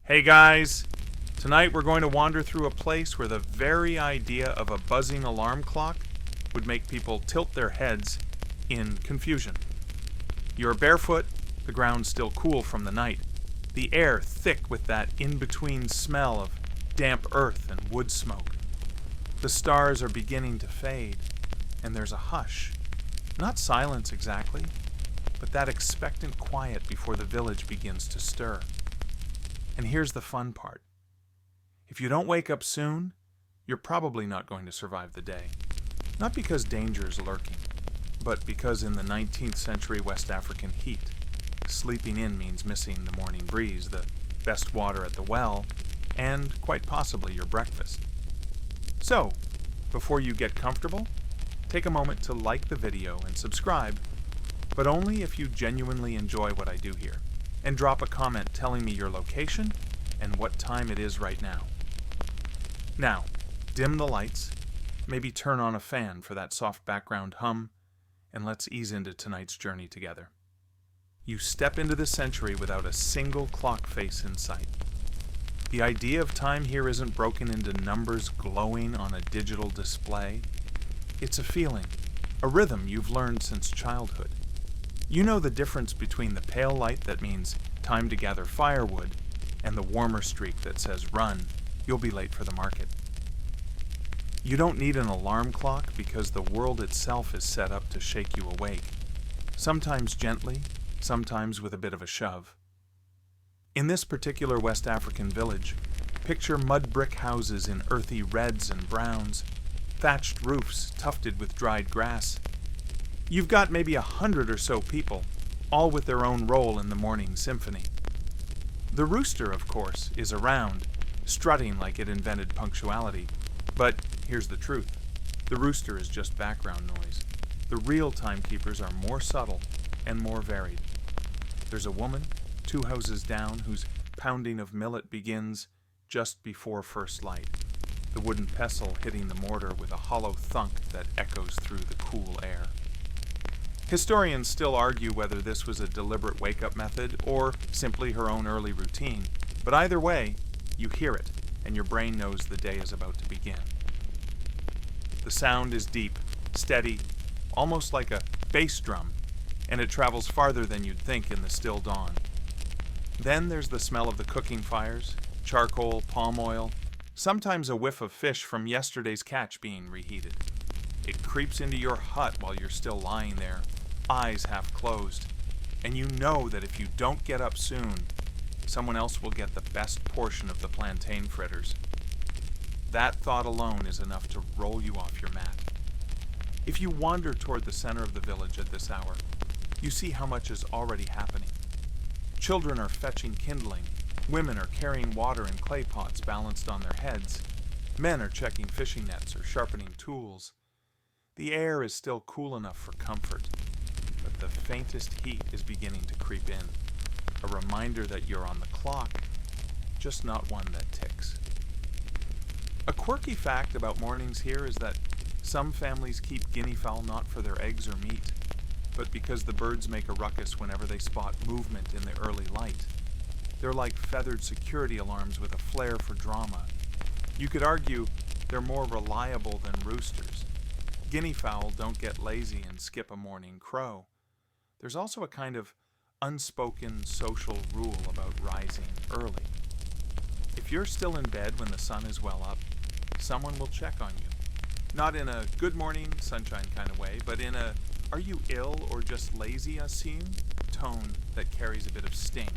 Hey guys! Tonight we're going to wander through a place where the very idea of a buzzing alarm clock would make people tilt their heads in confusion. You're barefoot, the ground still cool from the night, the air thick with that in-between smell of damp earth and wood smoke. The stars are beginning to fade, and there's a hush. Not silence exactly, but that expectant quiet before the village begins to stir. And here's the fun part. If you don't wake up soon, you're probably not going to survive the day. Not because danger is lurking, but because in the 19th century West African heat, sleeping in means missing the morning breeze, the best water at the well, and quite possibly your breakfast. So, before you get comfortable, take a moment to like the video and subscribe, but only if you genuinely enjoy what I do here. And drop a comment telling me your location and what time it is right now. Now, dim the lights, maybe turn on a fan for that soft background hum, and let's ease into tonight's journey together. You step into the century without a single clock face in sight. The idea of time here isn't broken into numbers glowing on a digital display. It's a feeling, a rhythm you've learned since childhood. You know the difference between the pale light that means time to gather firewood and the warmer streak that says run, you'll be late for the market. You don't need an alarm clock because the world itself is set up to shake you awake, sometimes gently, sometimes with a bit of a shove. In this particular West African village, picture mud brick houses in earthy reds and browns, thatched roofs tufted with dried grass. You've got maybe 100 or so people, all with their own role in the morning symphony. The rooster, of course, is around, strutting like it invented punctuality. But here's the truth. The rooster is just background noise. The real timekeepers are more subtle and more varied. There's a woman, 2 houses down, whose pounding of millet begins just before first light, the wooden pestle hitting the mortar with a hollow thunk that echoes through the cool air. Historians still argue whether this was a deliberate wake-up method or simply her own early routine, but either way, you hear it, and your brain knows the day is about to begin. The sound is deep, steady, almost like a bass drum, and it travels farther than you'd think in the still dawn. Then there's the smell of the cooking fires, charcoal, palm oil, sometimes a whiff of fish from yesterday's catch being reheated. It creeps into your hut while you're still lying there, eyes half closed, and you know that if you don't get up soon, someone else will get the best portion of the plantain fritters. That thought alone is enough to roll you off your mat. If you wander toward the center of the village at this hour, you see how much is already happening. Children are fetching kindling, women are carrying water in clay pots balanced on their heads, men are checking fishing nets or sharpening tools. The air is still cool enough for comfort, but the faintest heat is beginning to creep in, a reminder that you're on the clock, just not one that ticks. A quirky fact about mornings here is that some families keep guinea fowl not for their eggs or meat, but because the birds make a ruckus whenever they spot movement in the early light. They're like feathered security alarms with a flair for drama. You could argue they're more reliable than roosters. Guinea fowl don't get lazy and skip a morning crow. There's also a kind of unspoken social rule about rising early. If you're still in bed when the sun is well up, someone will check on you. Not in a good morning, sunshine kind of way, but in a are you ill or just lazy, Asim tone that carries a bit of sting.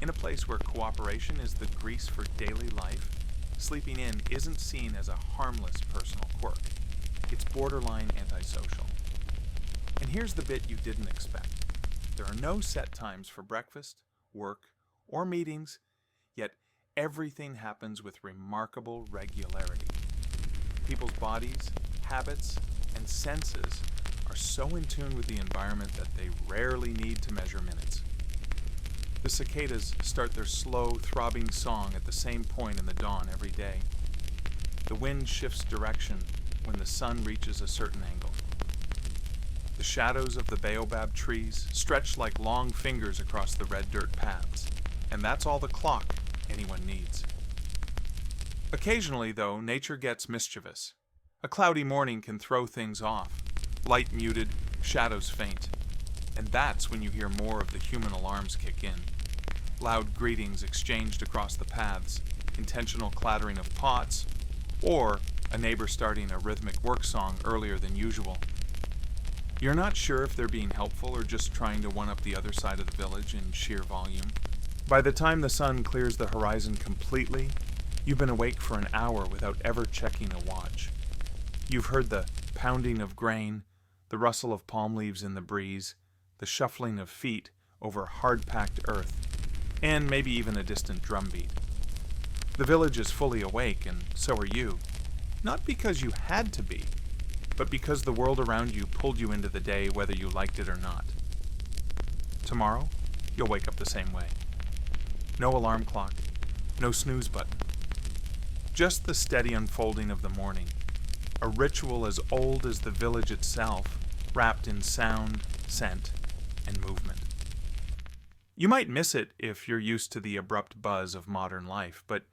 In a place where cooperation is the grease for daily life, sleeping in isn't seen as a harmless personal quirk. It's borderline antisocial. And here's the bit you didn't expect. There are no set times for breakfast, work, or meetings, yet everything happens with remarkable regularity. People's bodies, habits, and senses are so in tune with the environment that they rarely need to measure minutes. The cicadas start their slow, throbbing song at the same point in the dawn every day. The wind shifts direction when the sun reaches a certain angle. The shadows of the baobab trees stretch like long fingers across the red dirt paths, and that's all the clock anyone needs. Occasionally, though, nature gets mischievous. A cloudy morning can throw things off. Light muted, shadows faint. And that's when you hear more of the human alarms kick in. Loud greetings exchanged across the paths, intentional clattering of pots, or a neighbor starting a rhythmic work song earlier than usual. You're not sure if they're being helpful or just trying to one-up the other side of the village in sheer volume. By the time the sun clears the horizon completely, you've been awake for an hour without ever checking a watch. You've heard the pounding of grain, the rustle of palm leaves in the breeze, the shuffling of feet over hard-packed earth, and maybe even a distant drumbeat. The village is fully awake, and so are you. Not because you had to be, but because the world around you pulled you into the day whether you liked it or not. Tomorrow, you'll wake up the same way. No alarm clock, no snooze button. Just the steady unfolding of the morning, a ritual as old as the village itself, wrapped in sound, scent, and movement. You might miss it if you're used to the abrupt buzz of modern life, but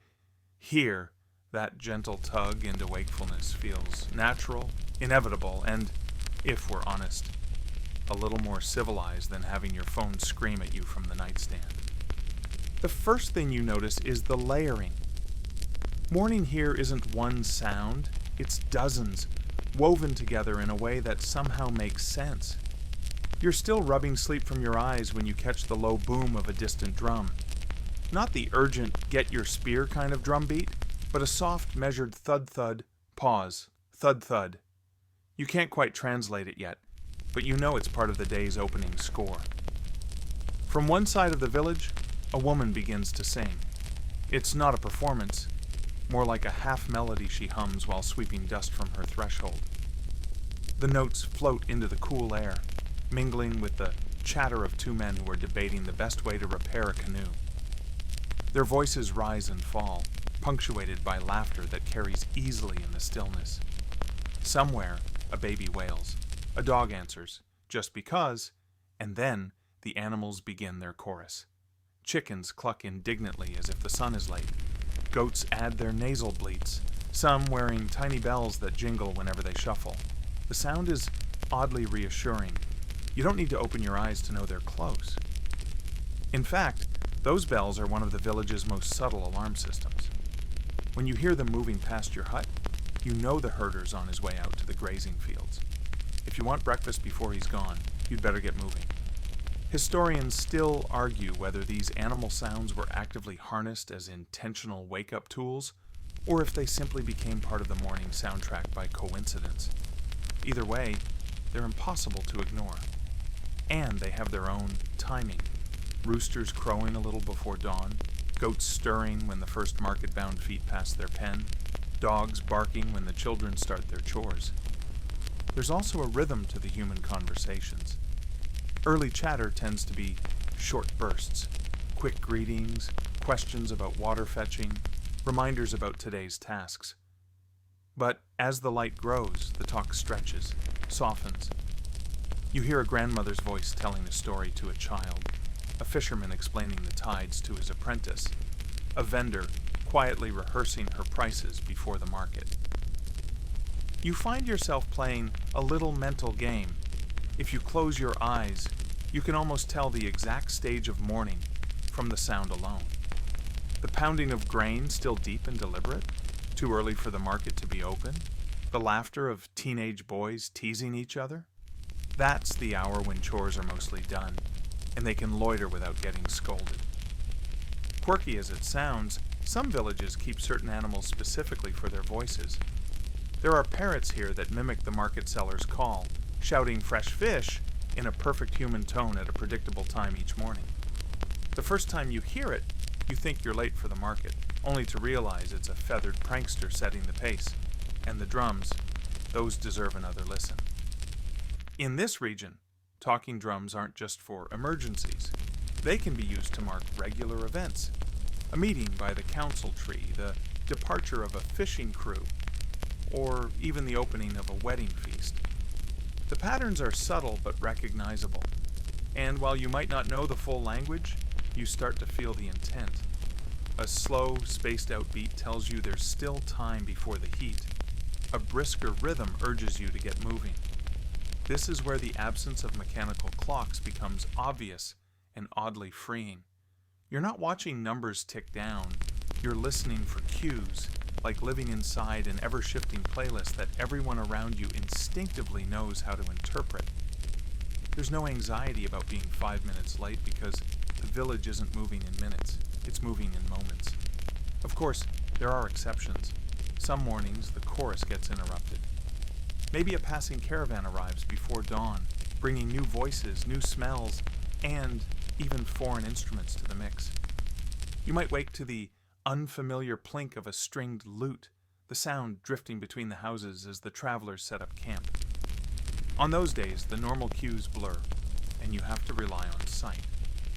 here, that gentle tug into wakefulness feels natural, inevitable, and, if we're honest, a little more civilized than having your phone scream at you from the nightstand. The first thing you notice is the layering. Morning here isn't one sound, it's dozens, woven together in a way that somehow makes sense. You're still rubbing sleep from your eyes when you catch the low boom of a distant drum. Not the urgent, get your spear kind of drum beat, but a soft, measured thud-thud, pause, thud-thud. You can't quite translate it yet, but you know it's part of the day's opening score. From one side of the village, a woman begins to sing. It's not a performance, more like a half-melody she hums while sweeping dust from her threshold. The notes float into the cool air, mingling with the chatter of two men who are debating the best way to repair a canoe. Their voices rise and fall, punctuated by laughter that carries easily in the stillness. Somewhere, a baby wails. A dog answers, just because, and then the animals begin their chorus. Chickens cluck indignantly as if the sun is late. Goats add their nasal bleats, some wearing tiny bells that jingle whenever they shuffle. The sound is oddly reassuring. You don't need to open your eyes to know they're close. In fact, those bells are one of the village's most subtle alarm systems. When you hear them moving past your hut, you know the herder's on his way out to the grazing fields. If you want breakfast before he's gone, you'd better get moving. Historians still argue whether these animal sounds were actively harnessed as intentional wake-up tools, or if they simply became part of the morning soundtrack by coincidence. Either way, they're impossible to ignore. And they have their own timing. Roosters crowing a little before dawn, goats stirring when the first market-bound feet pass their pen, dogs barking when the children start their chores. There's also a rhythm to the human conversations. Early chatter tends to be short bursts, quick greetings, questions about water fetching, reminders about today's tasks. But as the light grows, the talk stretches, softens. You hear a grandmother's voice telling a story to a child, a fisherman explaining the tides to his apprentice, a vendor quietly rehearsing her prices before the market. You find yourself playing a little mental game. If you close your eyes, you can almost tell the exact stage of morning from the sound alone. The pounding of grain still deep and deliberate, too early for the market to be open, the laughter of teenage boys teasing each other. That's the hour when chores are mostly done, and they can loiter without getting scolded. Quirky as it sounds, some villages keep certain animals specifically for their voices. There are parrots here that mimic the market seller's call, shouting fresh fish in a perfect human tone at a predictable time each morning. The first time you hear it, you think you're late for the market, only to realize it's a feathered prankster setting the pace. And the drums, those deserve another listen. In this region, talking drums aren't just for emergencies. They can be used to mark regular events. A meeting by the council tree, the departure of a fishing crew, or even the opening of a wedding feast. The patterns are subtle but A slow, spaced-out beat tells you there's still time before the heat. A brisker rhythm urges you to get moving. This is where the absence of mechanical clocks becomes obvious and oddly freeing. You're not watching numbers tick down. You're listening for cues, like living inside an ever-shifting playlist that everyone around you instinctively knows how to interpret. There's no anxiety about being 5 minutes late because the village isn't moving in minutes, it's moving in moments. Of course, there are exceptions. Some mornings, the chorus gets interrupted. Maybe a passing caravan arrives before dawn, bringing new voices, new smells, and even foreign instruments to the mix. You might wake to the unfamiliar plink of a stringed lute, the sound drifting between the houses as the travelers set up camp. On those days, the normal cues blur, and you have to rely on sight,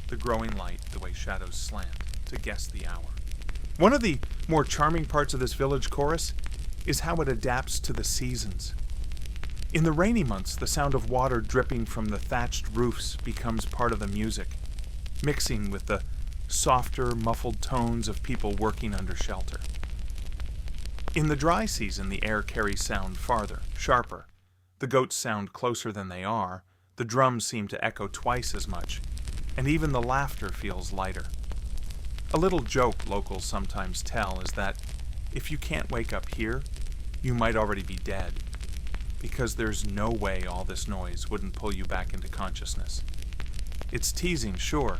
the growing light, the way shadows slant, to guess the hour. One of the more charming parts of this village chorus is how it adapts to the seasons. In the rainy months, the sound of water dripping from the thatched roofs becomes part of the music, mixing with the softer, muffled tones of people working under shelter. In the dry season, the air carries sound farther, sharper. The goats sound closer than they are, the drums seem to echo twice as much, and even the laughter feels lighter. A little joke locals sometimes tell is that if you can't wake up here, you might already be dead, because there's no way all this noise wouldn't pull you back into consciousness. It's teasing, sure,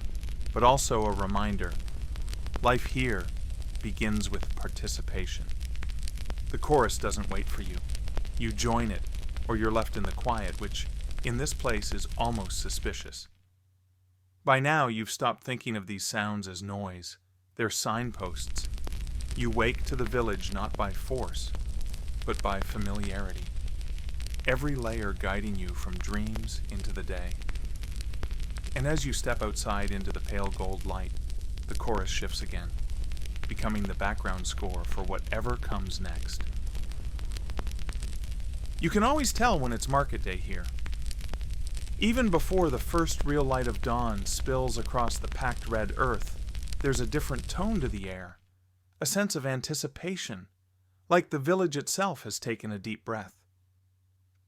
but also a reminder. Life here begins with participation. The chorus doesn't wait for you. You join it, or you're left in the quiet, which in this place is almost suspicious. By now, you've stopped thinking of these sounds as noise. They're signposts. You wake to the village not by force, but by familiarity. Every layer guiding you from dreams into the day. And as you step outside into the pale gold light, the chorus shifts again, becoming the background score for whatever comes next. You can always tell when it's market day here. Even before the first real light of dawn spills across the packed red earth, there's a different tone to the air, a sense of anticipation, like the village itself has taken a deep breath.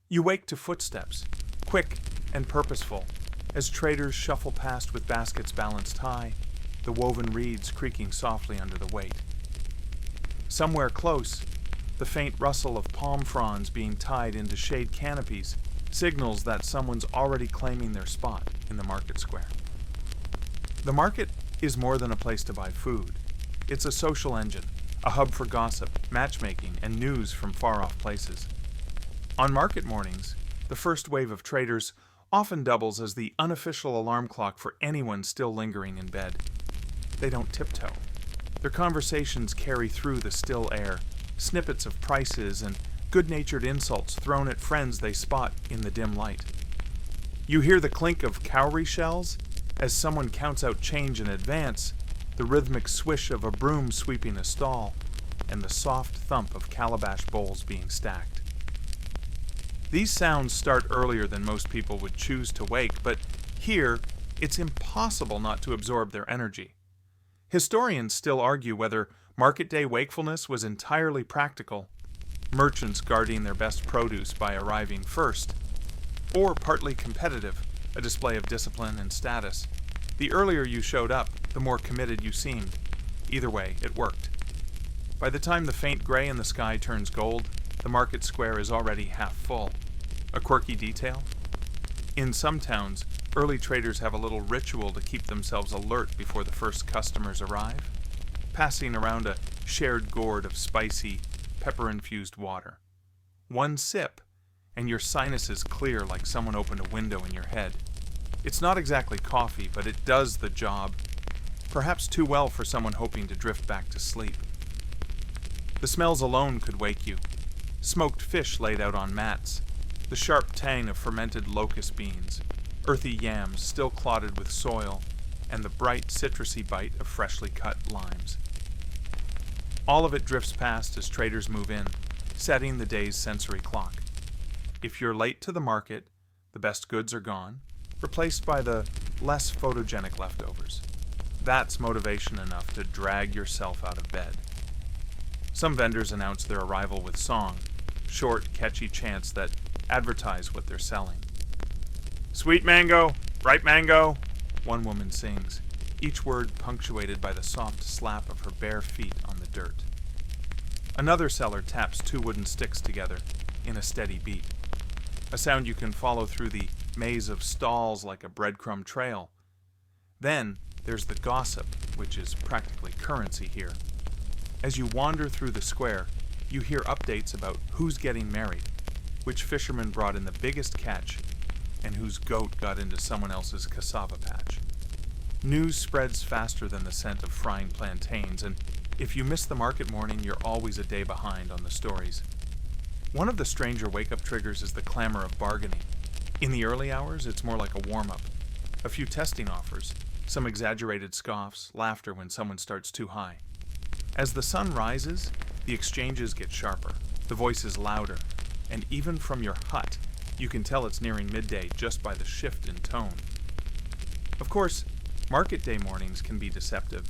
You wake to footsteps, quick and purposeful, as traders shuffle past with baskets balanced high, the woven reeds creaking softly under the weight. Somewhere close, the faint rustle of palm fronds being tied into shade canopies signals that someone's already claiming their spot in the market square. The market is more than a place to buy food. It's a social engine, a hub for gossip, matchmaking, and news from far-off places. On market mornings, the first wave of traders often doubles as the unofficial alarm clock for anyone still lingering in bed. They don't tiptoe. Their conversations carry through the still air, snippets of prices and good-natured insults thrown at friends they spot in the dim light. You hear the clink of cowrie shells as someone counts out change in advance, the rhythmic swish of a broom sweeping a stall, and the soft thump of calabash bowls being stacked. These sounds start earlier than most people would choose to wake, but here, it's impossible not to absorb their energy. Historians still argue whether market day wakefulness was entirely practical, merchants guarding their best produce by arriving first, or partly competitive, a display of discipline and status. The earlier you showed up, the more committed you seemed. Either way, it worked. By the time the faint gray in the sky turns gold, the market square is already half full. A quirky detail? In some towns, early traders have a little ritual to keep themselves alert before the first customers arrive, passing around a shared gourd of spicy, pepper-infused water. One sip, and your sinuses clear like someone opened a window in your head. It's not exactly coffee, but it does the job, perhaps too well for someone hoping to drift back to sleep. The smells alone could wake you. Smoked fish laid out on mats, the sharp tang of fermented locust beans, earthy yams still clotted with soil, and the bright citrusy bite of freshly cut limes. All of it drifts past as traders move in, setting the day's sensory clock. If you're late to the market, the best goods are gone, replaced by the less photogenic leftovers. That's motivation enough to drag yourself out of bed. Some vendors announce their arrival with song, short, catchy chants that advertise what they're selling. Sweet mango, ripe mango, one woman sings, each word punctuated by the soft slap of her bare feet on the dirt. Another seller taps two wooden sticks together in a steady beat, a sound you can follow through the maze of stalls like a breadcrumb trail. Then there's the gossip, which is practically currency here. As you wander through the square, you hear updates about who's getting married, which fisherman brought in the biggest catch, and whose goat got into someone else's cassava patch. News spreads faster than the scent of frying plantains, and if you miss the market morning, you're always a day behind on the stories. One of the stranger wake-up triggers is the clamor of bargaining. In the early hours, it's more like a warm-up. A few testing offers, some exaggerated scoffs, laughter when someone starts too high. As the sun rises, the exchanges get sharper, the voices louder, and even from your hut, you can tell it's nearing midday just by the shift in tone. Of course, market day mornings can be deceptive.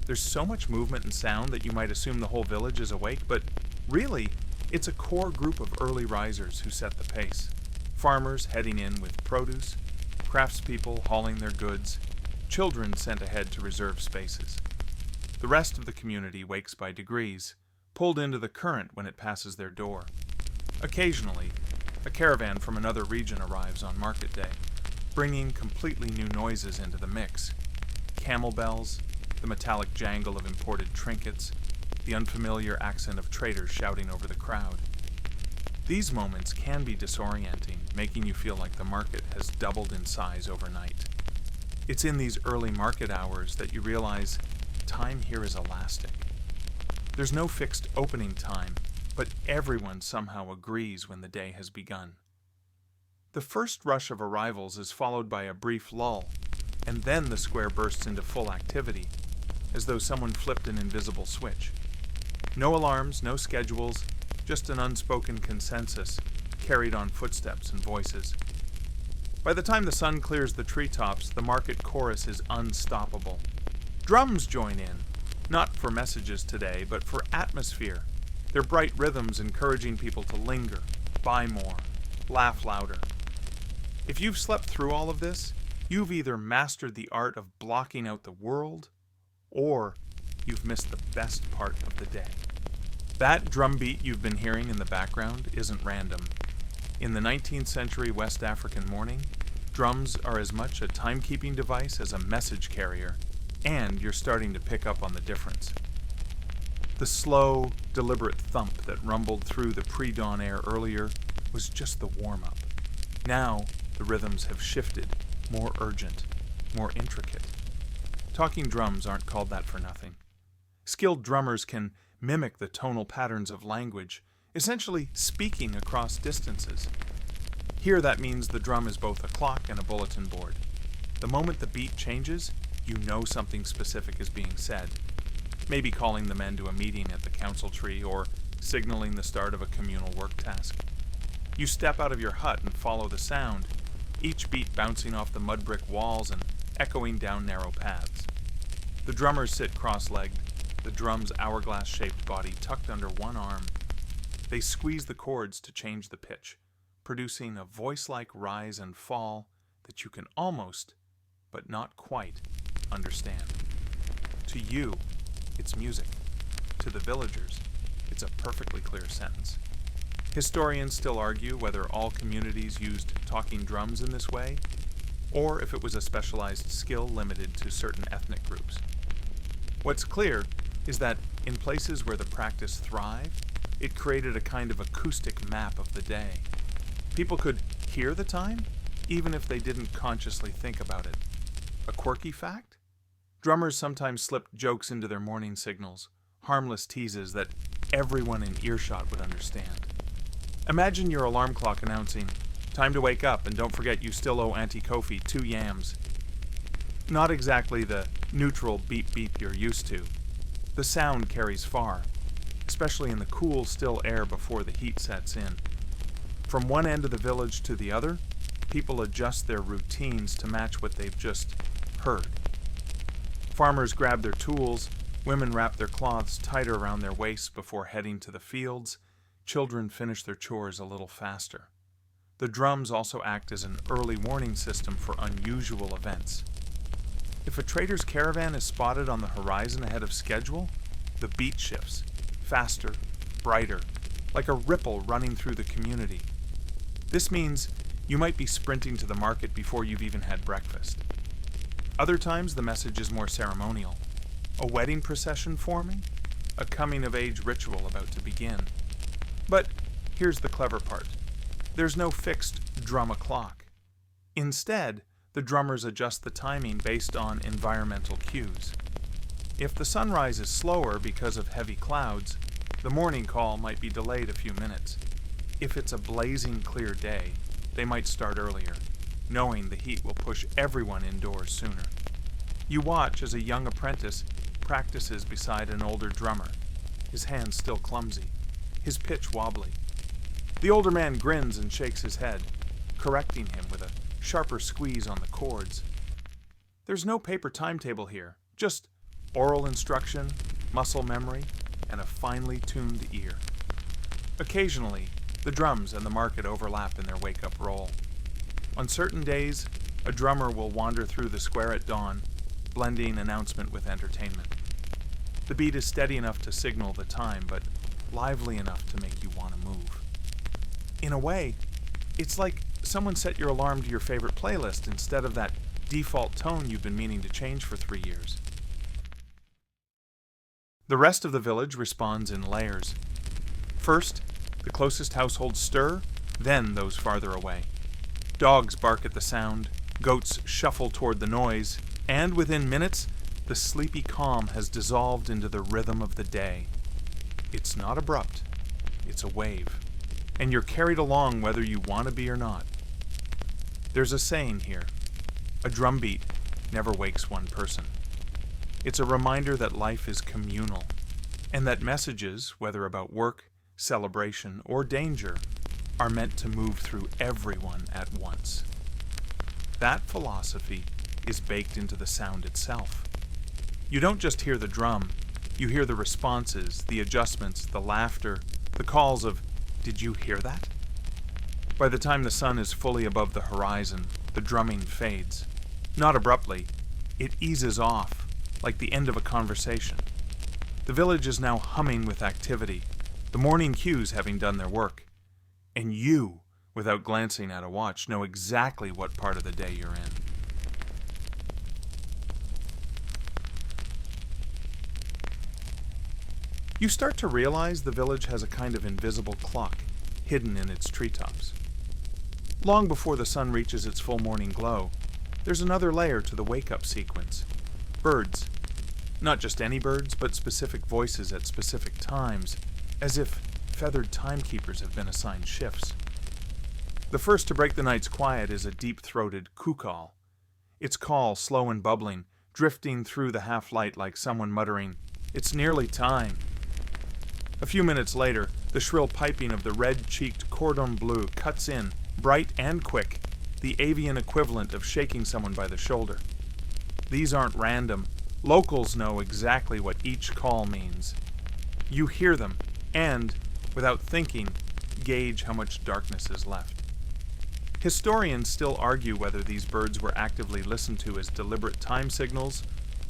There's so much movement and sound that you might assume the whole village is awake, but really, it's a core group of early risers who set the pace. Farmers heading in with produce, craftspeople hauling their goods, children sent ahead to reserve spaces. The rest of the community wakes by degrees, pulled into the current when it passes their door. Occasionally, a caravan from another region arrives on market day, bringing completely new noises into the mix. Camel bells, the metallic jangle of imported trinkets, the unfamiliar accent of traders shouting over the crowd. These moments can be disorienting, making you feel like the market has doubled in size overnight. It's in these early market hours that you realize time here is elastic. There's no fixed opening time, but everyone somehow agrees when the day has begun. The first rush of arrivals is followed by a brief lull, and then the square bursts into full activity, as though someone flipped an invisible switch. No alarms, no schedules, just an unspoken consensus, carried on footsteps and voices. By the time the sun clears the treetops, the market chorus is unstoppable. Drums join in, not for messages today, but for atmosphere, their bright rhythms encouraging people to linger, buy more, laugh louder. If you've slept through all of this, you've either mastered the art of blocking out the world, or you've missed the best part of the day. That drumbeat you've been hearing in the background isn't random. In the 19th century West African morning, drums are as much a timekeeping device as a message carrier, and you're starting to pick up on the difference. The slow, deliberate thump that rumbled through the pre-dawn air earlier was just the warm-up. Now, the rhythms have shifted, more urgent, more intricate. Talking drums aren't called that for nothing. Skilled drummers can mimic the tonal patterns of language, essentially speaking across distances. Here that means the drum is both a clock and a bulletin board. The moment the beat changes, you know something specific is being said. Maybe calling the men to a meeting at the council tree or signaling the start of a communal work task. You step out of your hut and follow the sound, each beat bouncing off the mud brick walls and echoing down narrow paths. The drummers sit cross-legged, the drum's hourglass-shaped body tucked under one arm. They squeeze the chords to change the pitch, producing a voice-like rise and fall that you can almost, but not quite, understand. To you, it's music. To the villagers, it's a perfectly clear sentence. Historians still argue whether all communities used talking drums in this way, or if it was a specialized skill limited to certain ethnic groups. What's clear is that in places where the practice thrived, it created a kind of acoustic map of the day. People could hear the time, even if they didn't consciously think about it. A quirky fact? Drummers sometimes slipped jokes into their morning signals, harmless teases that everyone in earshot would understand. Imagine your alarm clock announcing, "Time to wake up, and don't forget you still owe Auntie Kofi 2 yams." Not exactly the neutral beep-beep you're used to. The sound carries far, especially in the cool, still air before the heat sets in. From one end of the village to the other, people adjust their routines to match what they've just heard. Farmers grab their tools, women wrap their cloths tighter around their waists before heading to the fields, children finish their chores a little faster. The drums also act as an early warning system for unusual events. If a trader's caravan is spotted on the horizon ahead of schedule, the beat shifts, faster, brighter, like a ripple running through the community. This means you might be sprinting to the market before you've even had breakfast. Other times the message is more ceremonial. A wedding procession forming? A coming-of-age ritual about to begin. But here's the clever part. There's no fixed drum o'clock. Instead, the drummers adjust the timing based on environmental cues. If the sunrise is slower because of heavy clouds, the morning call might be delayed a few minutes. If it's a blazing clear day, they might start earlier, knowing the heat will push everyone indoors sooner. You watch as a young apprentice practices beside an older drummer, his hands still clumsy, his pitch wobbly. The older man grins and shakes his head, correcting him with a sharper squeeze on the chords. There's no paper timetable here, just oral instruction, muscle memory, and a finely tuned ear. Occasionally, the drums and the market overlap in their wake-up role. On certain days, a drummer will wander through the square at dawn, blending announcement with entertainment. The beat is steady enough to signal the time, but lively enough to make you want to move. In a way, it's like someone set your alarm to your favorite playlist instead of that default tone you've been meaning to change for 3 years. The rest of the village responds in layers. First, the closest households stir, then those farther away. Dogs bark at the sound, goats shuffle toward the noise, and within minutes, the sleepy calm has dissolved into the rhythm of the day. It's not abrupt, it's a wave, and you're carried along whether you want to be or not. There's a saying here, a drumbeat never wakes one person. It's a reminder that life is communal, and that messages, whether about work, celebration, or danger, are meant to move through everyone at once. That philosophy is baked into the sound itself. You don't just hear the drum, you hear the responses, the adjustments, the laughter, the calls of, "Did you hear that?" By the time the sun is fully above the horizon, the drumming fades. Not abruptly, it eases off, like the end of a conversation. The village is now humming with activity, the morning cues having done their work. And you, without glancing at a watch, know exactly what part of the day you're in. You start to realize the village has a kind of invisible clock, hidden in its treetops. Long before the sun reaches its full morning glow, there's another layer to the wake-up sequence. Birds. Not just any birds, but specific voices at specific times, as if feathered timekeepers have been assigned shifts. The first to break the night's quiet is a deep-throated coo-call. Its call, slow and bubbling, drifting through the half-light like someone muttering, "It's nearly time." A few minutes later, the shrill piping of the red-cheeked cordon bleu cuts in, bright and quick, the avian equivalent of shaking someone by the shoulder. These aren't random. Locals know exactly what each call means. You hear them, and, without thinking, gauge how much darkness is left. Historians still argue whether these birds were actively listened to as deliberate time signals,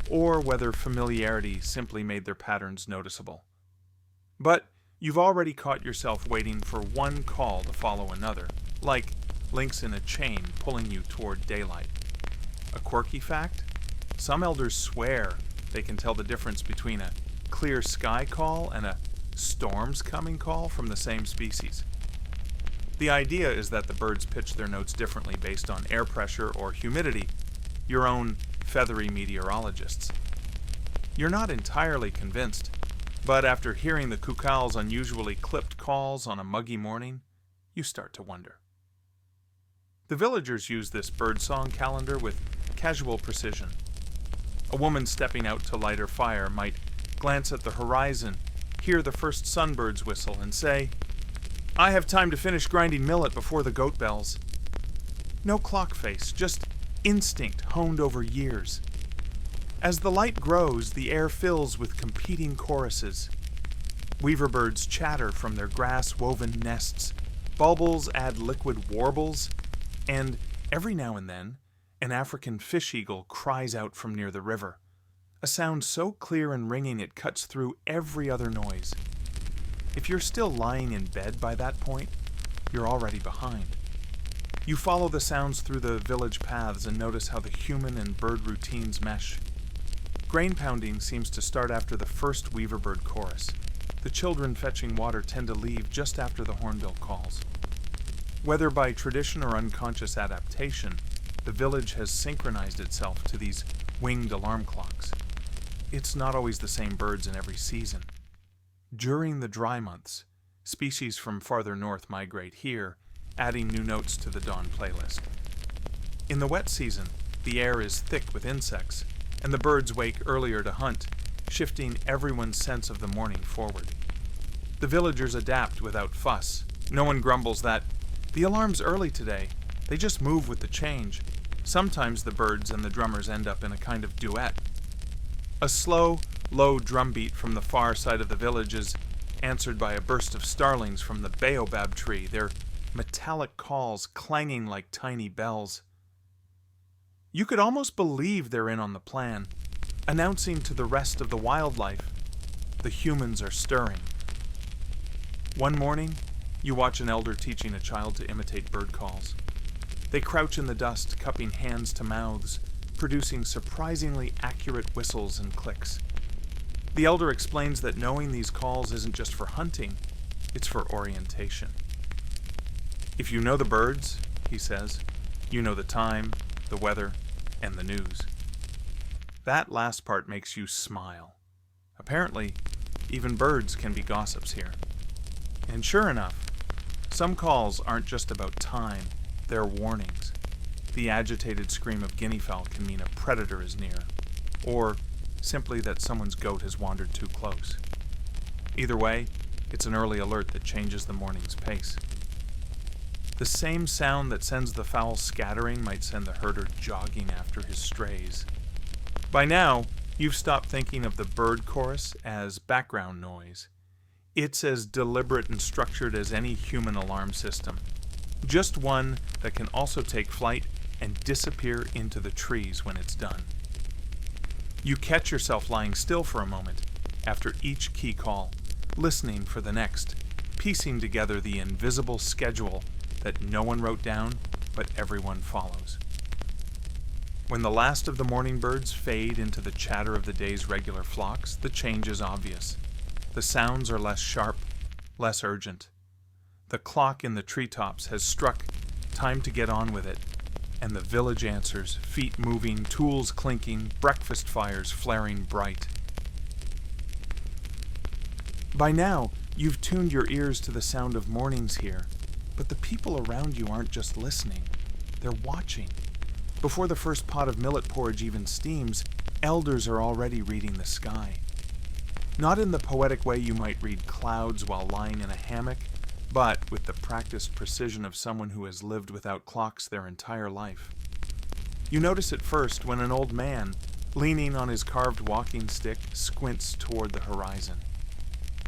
or whether familiarity simply made their patterns noticeable. But you've already caught yourself waiting for one call to follow another, like links in a chain pulling you toward daylight. A quirky fact? Some elders swear they can tell the difference between a clear sky call and a storm's coming call from the same species. The idea is that the birds pitch their notes differently based on air pressure or humidity, your own feathery meteorologists. You're not entirely convinced, but after hearing the cuckoo's unusually clipped calls on a muggy morning, you start to wonder. The villagers use this birdsong calendar with casual precision. A woman stepping out to light her fire might glance at the horizon, hear the first sunbird's whistle, and say, "I have time to finish grinding millet before the goat bells." No clock face, just instinct honed over years. As the light grows, the air fills with competing choruses. Weaver birds chatter from their grass-woven nests, baubles add liquid warbles, and every now and then, an African fish eagle cries out from near the river, a sound so clear and ringing it cuts through every other noise. If you're still lying in bed by that point, you're already behind. You follow the sounds through the village paths and notice how the human and bird routines mesh. Grain pounding seems to start after the first weaver bird chorus. The children fetching water tend to leave just after the hornbill calls. Whether by tradition or unconscious adaptation, the village has synchronized itself to these winged alarm clocks. It's not always the same birds in every season. During the dry months, species from farther north migrate here, adding new notes to the dawn playlist. In the wet season, the air is thick with insects, and the birds wake earlier to hunt, shifting everyone's sense of the morning forward. The villagers adapt without fuss. No one grumbles that, "The alarm's early today." They just move with the change. Sometimes the birds and the drummers end up in a kind of duet. A slow, low drumbeat from the far side of the village is answered by a burst of starlings from the baobab tree, their metallic calls clanging like tiny bells. You could almost believe they're in on the plan, announcing to the rest of the wildlife, the humans are stirring. One morning, you watch an elder teaching a child to imitate bird calls. They crouch in the dust, cupping hands to mouths, producing surprisingly accurate whistles and clicks. The elder explains that knowing these calls isn't just for hunting, it's for orientation. If you know the birds, he says, you know the time, the weather, and the news. That last part makes you smile. Apparently, even birds can be gossips here. And sure enough, some calls aren't just about time, they're warnings. The agitated scream of guinea fowl can mean a predator is near, or simply that someone's goat has wandered too close. Either way, it's an early alert that changes the morning's pace. The same sound that sends the fowl scattering might send the herder jogging after his strays. By now, you've stopped thinking of the bird chorus as background noise. It's as deliberate and structured as any human alarm system. Just one that can also take flight and disappear into the trees when it's done. You catch yourself lying still for a moment after each key call, listening for the next, piecing together the invisible schedule that no one wrote down, but everyone follows. When the last of the morning birds fade into the chatter of the day's regular flocks, the change is obvious. The sounds are less sharp, less urgent. The clock in the treetops has struck, time to get on with it, and the village answers, feet moving, tools clinking, breakfast fires flaring bright. By now, you've tuned your ears to the sound of mornings here, but the people around you aren't just listening, they're watching. Before the first pot of millet porridge even steams, elders are already reading the sky. Not in the poetic way you might read clouds while lying in a hammock, but with the practiced precision of someone who has lived without clocks their entire life. You notice it first when an old man, leaning on his carved walking stick, squints toward the horizon.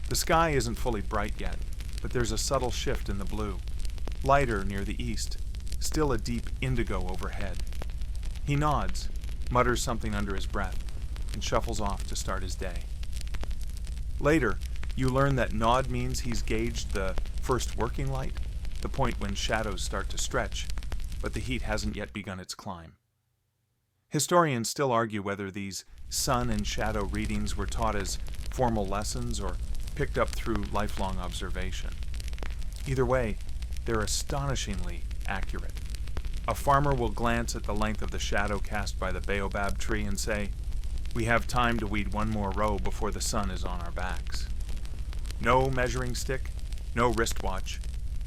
The sky isn't fully bright yet, but there's a subtle shift in the blue. Lighter near the east, still a deep indigo overhead. He nods, mutters something under his breath, and shuffles off to start his day. Later, you learn that nod means he's gauged the first working light, the point when shadows start to stretch, but the heat hasn't yet begun its climb. Historians still argue whether these sun and shadow readings were taught as formal lessons or picked up through lifelong observation. Either way, they're astonishingly accurate. A farmer will glance at the length of the shadow cast by the baobab tree and say, "We have time to weed one more row before the sun is on our backs." No measuring stick, no wristwatch,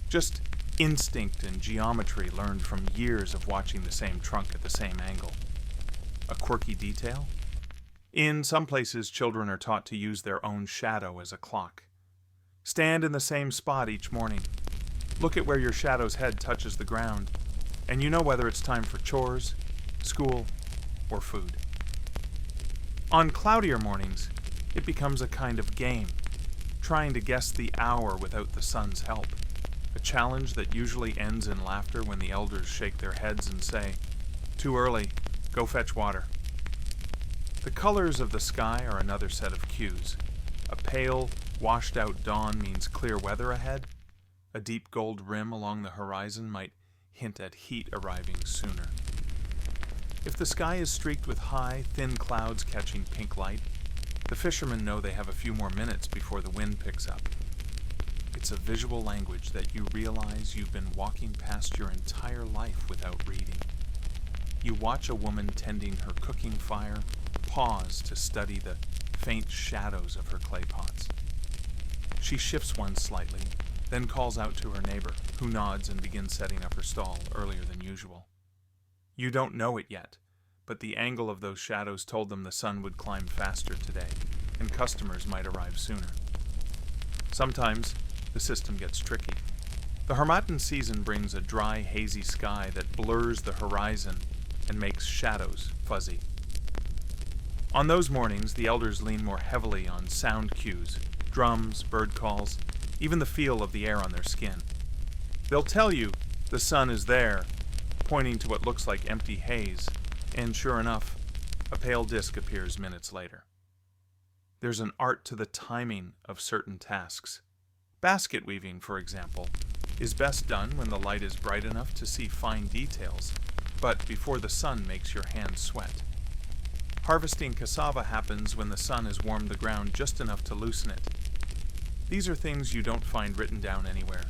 just instinct and geometry learned from years of watching the same trunk at the same angle. A quirky detail? In some places, children are taught to use their own shadow as a clock. Stand in the same spot each morning. Look at where your shadow's head touches the ground, and you know whether it's time for chores, school, or food. On cloudier mornings, it becomes a kind of game, trying to guess the hour without the sun's help, a challenge that usually ends in laughter when the elders shake their heads and say, "Too early, go fetch water." The colors of the sky are another set of cues. A pale, washed-out dawn means clear weather ahead. A deep gold rim along the horizon might hint at heat arriving sooner. If the sky is streaked with high, thin clouds catching pink light, the fishermen know they have a few more minutes before the wind picks up. It's a visual language that you realize you've been walking past your entire life without reading. You watch a woman tending her cooking fire, pause to study the faint shadows of her clay pots. She shifts one slightly, then calls out to her neighbor, who nods and begins setting up her stall earlier than usual. You don't know it yet, but the angle of those shadows told them the sun would climb faster today, and customers might arrive sooner. Sometimes, the system gets tricky. The Harmattan season brings a dry, hazy sky that blurs the horizon and makes shadows fuzzy. On those mornings, the elders lean more heavily on sound cues, drums, bird calls, even the feel of the air on their skin. They'll tell you the sun is there, pointing to what looks like empty haze, and sure enough, a pale disk appears minutes later. There's an art to the timing of certain tasks. Basket weaving, for example, is best done when the light is bright enough to see fine details, but before the sun makes your hands sweat. Harvesting cassava happens when the sun has warmed the ground just enough to loosen it. These are things you don't find written down anywhere,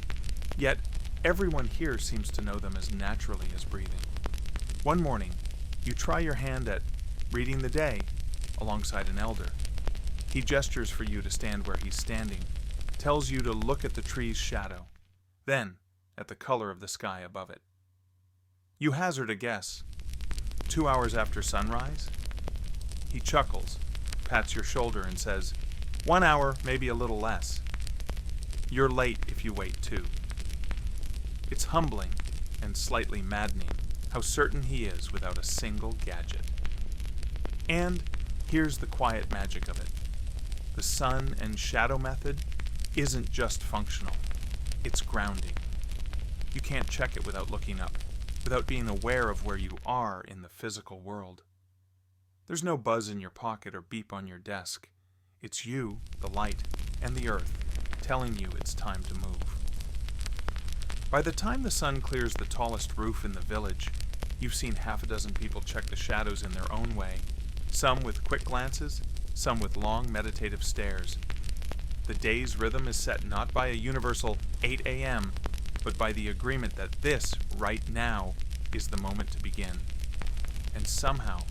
yet everyone here seems to know them as naturally as breathing. One morning, you try your hand at reading the day alongside an elder. He gestures for you to stand where he's standing, tells you to look at the tree's shadow, then at the color of the sky above it. You hazard a guess. 2 hours after sunrise? He chuckles, pats your shoulder, and says, 1 hour, maybe a little less. You're late if you wait too. It's humbling and slightly maddening how certain he is without a single gadget. And here's the quiet magic of it. The sun and shadow method isn't just functional, it's grounding. You can't check it without looking up, without being aware of where you are in the physical world. There's no buzz in your pocket or beep on your desk. It's you, the light, and the earth telling you it's time to move. By the time the sun clears the tallest roof in the village, you've seen half a dozen people check the shadows in their own way, some with quick glances, some with long meditative stares. The day's rhythm is set not by a universal 8 a.m., but by the agreement that this, right now, is the moment to begin. And somehow,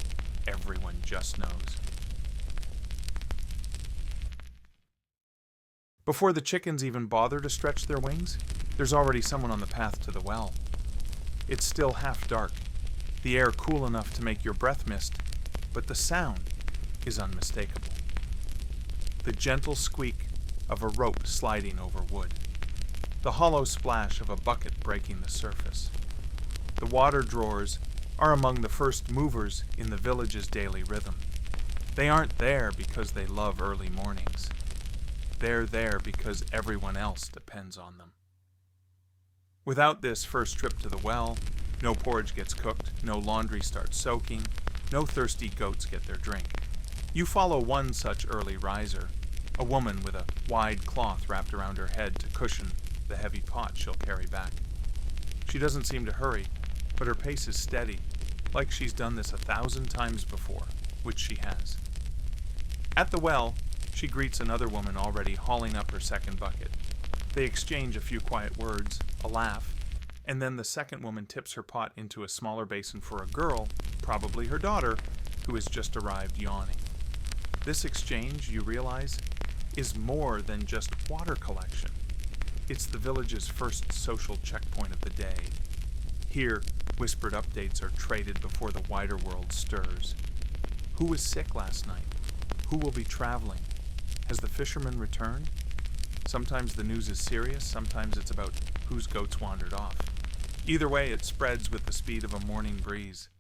everyone just knows. Before the chickens even bother to stretch their wings, there's already someone on the path to the well. It's still half dark, the air cool enough to make your breath mist, but the sound is unmistakable. The gentle squeak of a rope sliding over wood. The hollow splash of a bucket breaking the surface. The water drawers are among the first movers in the village's daily rhythm. They aren't there because they love early mornings. They're there because everyone else depends on them. Without this first trip to the well, no porridge gets cooked, no laundry starts soaking, no thirsty goats get their drink. You follow one such early riser, a woman with a wide cloth wrapped around her head to cushion the heavy pot she'll carry back. She doesn't seem to hurry, but her pace is steady, like she's done this 1,000 times before, which she has. At the well, she greets another woman already hauling up her second bucket. They exchange a few quiet words, a laugh, and then the second woman tips her pot into a smaller basin for a girl, probably her daughter, who has just arrived yawning. This exchange, you realize, is more than just water collection. It's the village's first social checkpoint of the day. Here, whispered updates are traded before the wider world stirs. Who was sick last night? Who will be traveling? Has the fisherman returned? Sometimes the news is serious, sometimes it's about whose goats wandered off. Either way, it spreads with the speed of a morning breeze.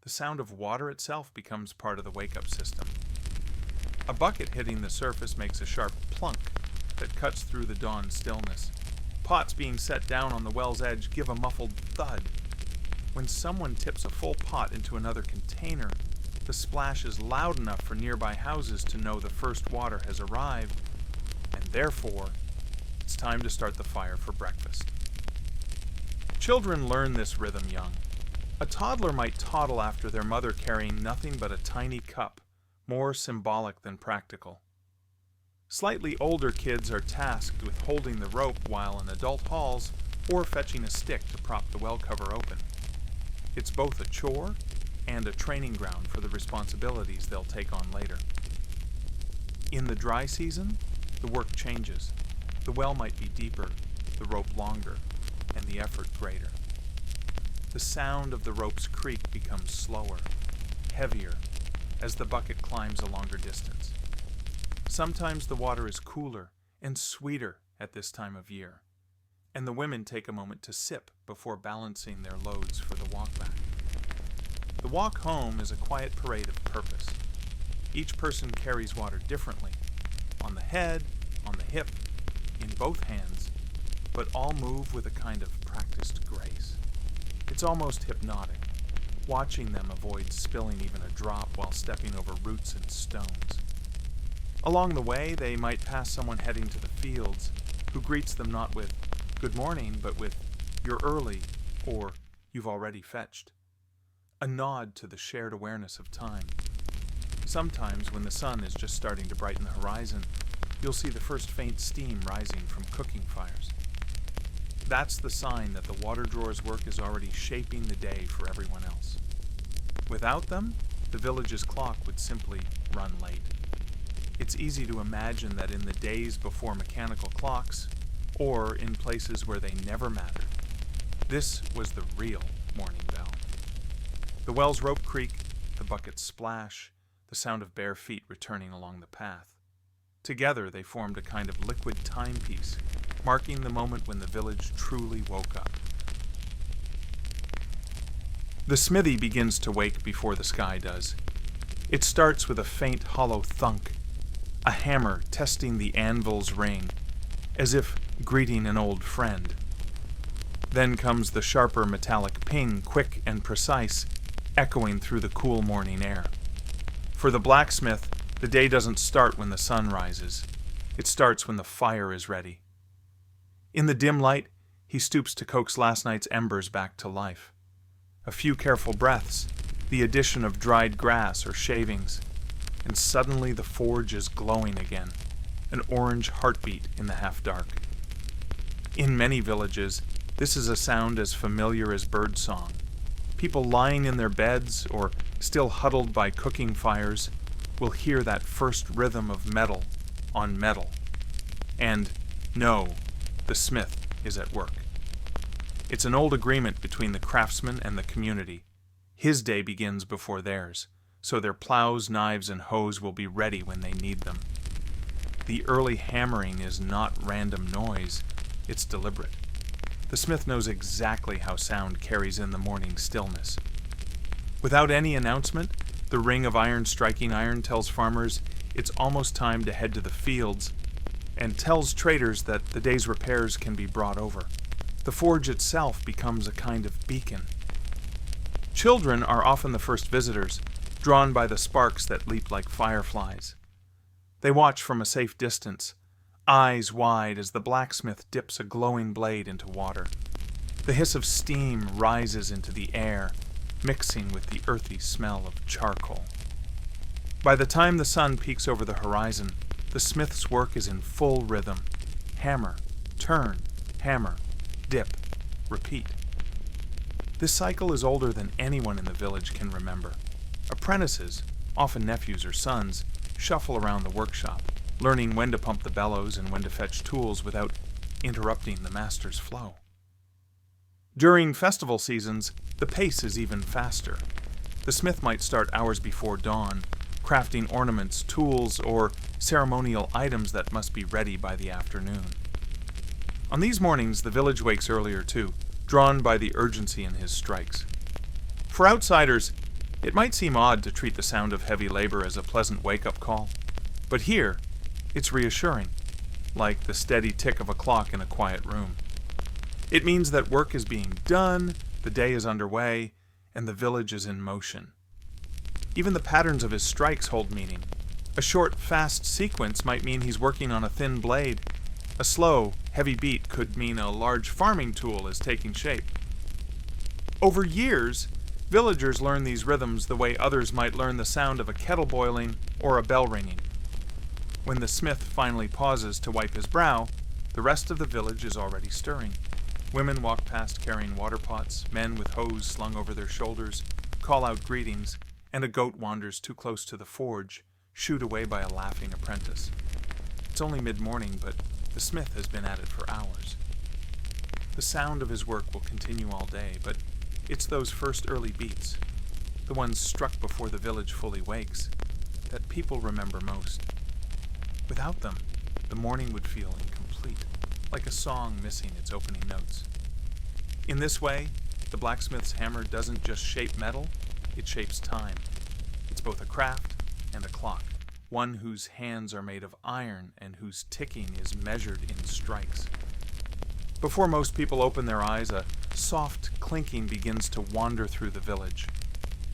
The sound of water itself becomes part of the wake-up system. A bucket hitting the surface makes a sharp plunk that cuts through the dawn stillness. Pots being set down on the well's edge give a muffled thud. When someone tips a full pot into another container, the splash is loud enough for nearby houses to know the first water has arrived, and therefore, it's time to start the fire for breakfast. Children learn this rhythm young. A toddler might toddle after their mother carrying nothing but a tiny cup, more symbolic than practical. Slightly older kids are tasked with holding the rope while an adult hauls or fetching a stick to prop the well cover open. It's both a chore and a training ground for the responsibilities they'll take on later. In the dry season, the work changes. The well might be deeper, the rope longer, and the effort greater. The sound of the rope's creak becomes slower, heavier, as the bucket climbs a longer distance. Sometimes the water is cooler and sweeter at this time of year, and the women take a moment to sip before balancing their loads for the walk back. The walk home is a quiet parade of purpose. Each person carries water differently, on the head, on the hip, in both hands, but all move with a kind of practiced grace. It's almost hypnotic, watching them avoid spilling even a drop while stepping over roots and stones. Along the way, they might pass someone heading to the fields, who greets them not with "good morning," but with "you're early," or "you've already fetched." A nod to the shared awareness of time. Sometimes, when the sun is just starting to brighten the horizon, you'll see the first faint steam rising from cooking fires. That's the sign that the water drawer's work is already shaping the day for everyone else. Without them, the village's clock would simply run late. It's easy to imagine that in the days before mechanical clocks, or in places where they never mattered, this was the real morning bell. The well's rope creak, the bucket's splash, the sound of bare feet returning along the path. Together they formed a kind of liquid timepiece, marking the moment when the village truly woke up. The smithy begins to wake before the sky does. It starts with a faint hollow thunk, a hammer testing the anvil's ring, as if greeting an old friend. Then comes the sharper metallic ping, quick and precise, echoing through the cool morning air. For the blacksmith, the day doesn't start when the sun rises. It starts when the fire is ready. In the dim light, he stoops to coax last night's embers back to life. A few careful breaths, the addition of dried grass or shavings, and suddenly the forge is glowing again, an orange heartbeat in the half-dark. In many villages, this is a sound as familiar as birdsong. People lying in their beds or still huddled by cooking fires will hear that first rhythm of metal on metal, and know the smith is at work. It's an old agreement between the craftsman and the community. His day begins before theirs, so their plows, knives, and hoes will be ready when they need them. The early hammering is not random noise, it's deliberate. The smith knows exactly how sound carries in the morning stillness. Without any announcement, the ring of iron striking iron tells farmers it's almost time to head to the fields, and tells traders that the day's repairs can be brought over. The forge itself becomes a kind of beacon. Children are often the first visitors, drawn by the sparks that leap like fireflies. They watch from a safe distance, eyes wide as the blacksmith dips a glowing blade into water. The hiss of steam rises into the air, mixing with the earthy smell of charcoal. By the time the sun peeks over the horizon, the smith's work is in full rhythm. Hammer, turn, hammer, dip, repeat. This cycle is older than anyone in the village can remember. Apprentices, often nephews or sons, shuffle around the workshop, learning when to pump the bellows and when to fetch tools without interrupting the master's flow. During festival seasons, the pace is even faster. The smith might start hours before dawn, crafting ornaments, tools, or ceremonial items that must be ready by the afternoon. On these mornings, the village wakes earlier too, drawn by the urgency in his strikes. For outsiders, it might seem odd to treat the sound of heavy labor as a pleasant wake-up call. But here, it's reassuring, like the steady tick of a clock in a quiet room. It means that work is being done, the day is underway, and the village is in motion. Even the patterns of his strikes hold meaning. A short, fast sequence might mean he's working on a thin blade. A slow, heavy beat could mean a large farming tool is taking shape. Over years, villagers learn these rhythms the way others might learn the sound of a kettle boiling or a bell ringing. When the smith finally pauses to wipe his brow, the rest of the village is already stirring. Women walk past carrying water pots, men with hose slung over their shoulders call out greetings, and a goat wanders too close to the forge, shooed away by a laughing apprentice. It's only mid-morning, but the smith has been at it for hours. The sound of his work will continue all day, but it's those first early beats, the ones struck before the village fully wakes, that people remember most. Without them, the morning would feel incomplete, like a song missing its opening notes. In this way, the blacksmith's hammer doesn't just shape metal, it shapes time. It's both a craft and a clock, one whose hands are made of iron and whose ticking is measured in strikes. Before most people open their eyes, a soft clinking begins to wander through the village.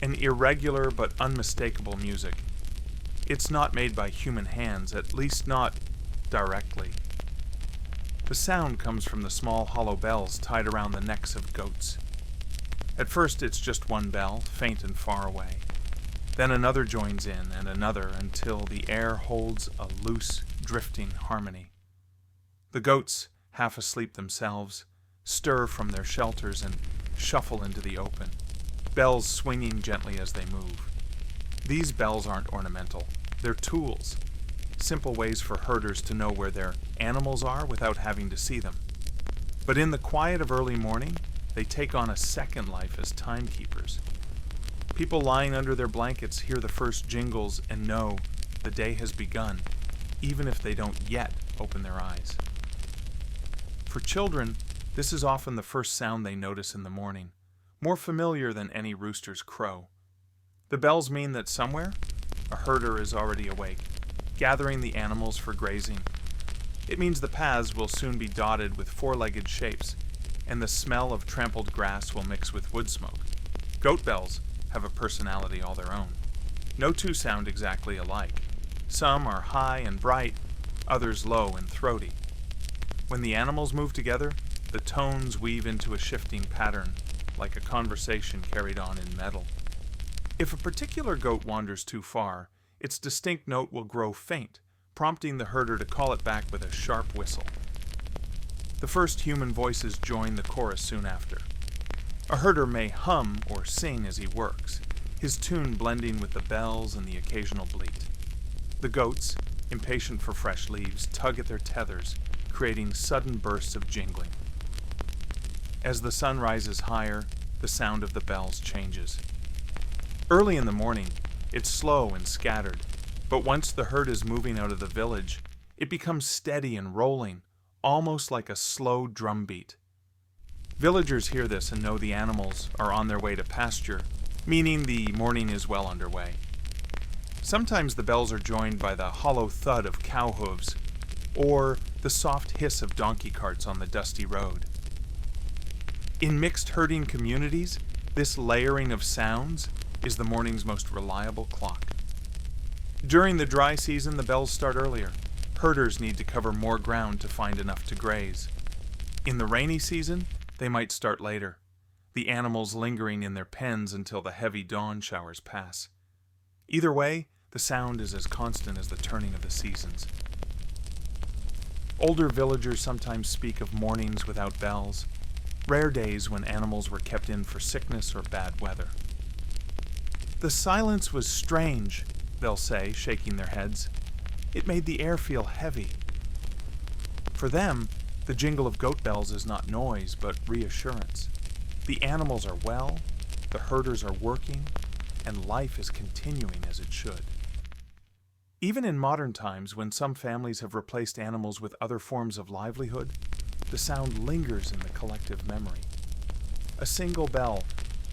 An irregular but unmistakable music. It's not made by human hands, at least not directly. The sound comes from the small hollow bells tied around the necks of goats. At first it's just one bell, faint and far away. Then another joins in, and another, until the air holds a loose, drifting harmony. The goats, half asleep themselves, stir from their shelters and shuffle into the open, bells swinging gently as they move. These bells aren't ornamental, they're tools, simple ways for herders to know where their animals are without having to see them. But in the quiet of early morning, they take on a second life as timekeepers. People lying under their blankets hear the first jingles and know the day has begun, even if they don't yet open their eyes. For children, this is often the first sound they notice in the morning, more familiar than any rooster's crow. The bells mean that somewhere, a herder is already awake, gathering the animals for grazing. It means the paths will soon be dotted with four-legged shapes, and the smell of trampled grass will mix with wood smoke. Goat bells have a personality all their own. No two sound exactly alike. Some are high and bright, others low and throaty. When the animals move together, the tones weave into a shifting pattern, like a conversation carried on in metal. If a particular goat wanders too far, its distinct note will grow faint, prompting the herder to call it back with a sharp whistle. The first human voices join the chorus soon after. A herder may hum or sing as he works, his tune blending with the bells and the occasional bleat. The goats, impatient for fresh leaves, tug at their tethers, creating sudden bursts of jingling. As the sun rises higher, the sound of the bells changes. Early in the morning, it's slow and scattered, but once the herd is moving out of the village, it becomes steady and rolling, almost like a slow drumbeat. Villagers hear this and know the animals are on their way to pasture, meaning the morning is well underway. Sometimes the bells are joined by the hollow thud of cow hooves, or the soft hiss of donkey carts on the dusty road. In mixed herding communities, this layering of sounds is the morning's most reliable clock. During the dry season, the bells start earlier. Herders need to cover more ground to find enough to graze. In the rainy season, they might start later, the animals lingering in their pens until the heavy dawn showers pass. Either way, the sound is as constant as the turning of the seasons. Older villagers sometimes speak of mornings without bells, rare days when animals were kept in for sickness or bad weather. The silence was strange, they'll say, shaking their heads. It made the air feel heavy. For them, the jingle of goat bells is not noise, but reassurance. The animals are well, the herders are working, and life is continuing as it should. Even in modern times, when some families have replaced animals with other forms of livelihood, the sound lingers in the collective memory. A single bell,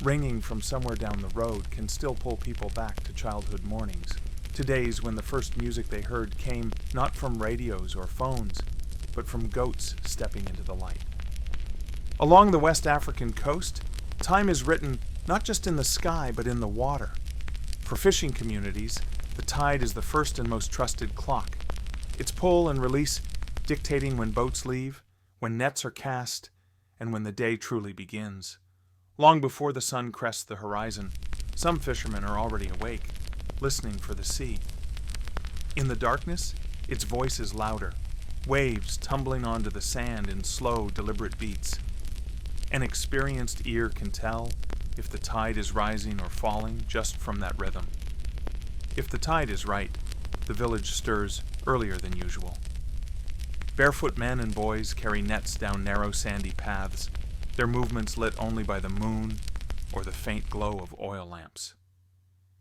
ringing from somewhere down the road, can still pull people back to childhood mornings, to days when the first music they heard came not from radios or phones, but from goats stepping into the light. Along the West African coast, time is written not just in the sky, but in the water. For fishing communities, the tide is the first and most trusted clock, its pull and release dictating when boats leave, when nets are cast, and when the day truly begins. Long before the sun crests the horizon, some fishermen are already awake, listening for the sea. In the darkness, its voice is louder, waves tumbling onto the sand in slow, deliberate beats. An experienced ear can tell if the tide is rising or falling just from that rhythm. If the tide is right, the village stirs earlier than usual. Barefoot men and boys carry nets down narrow sandy paths, their movements lit only by the moon or the faint glow of oil lamps.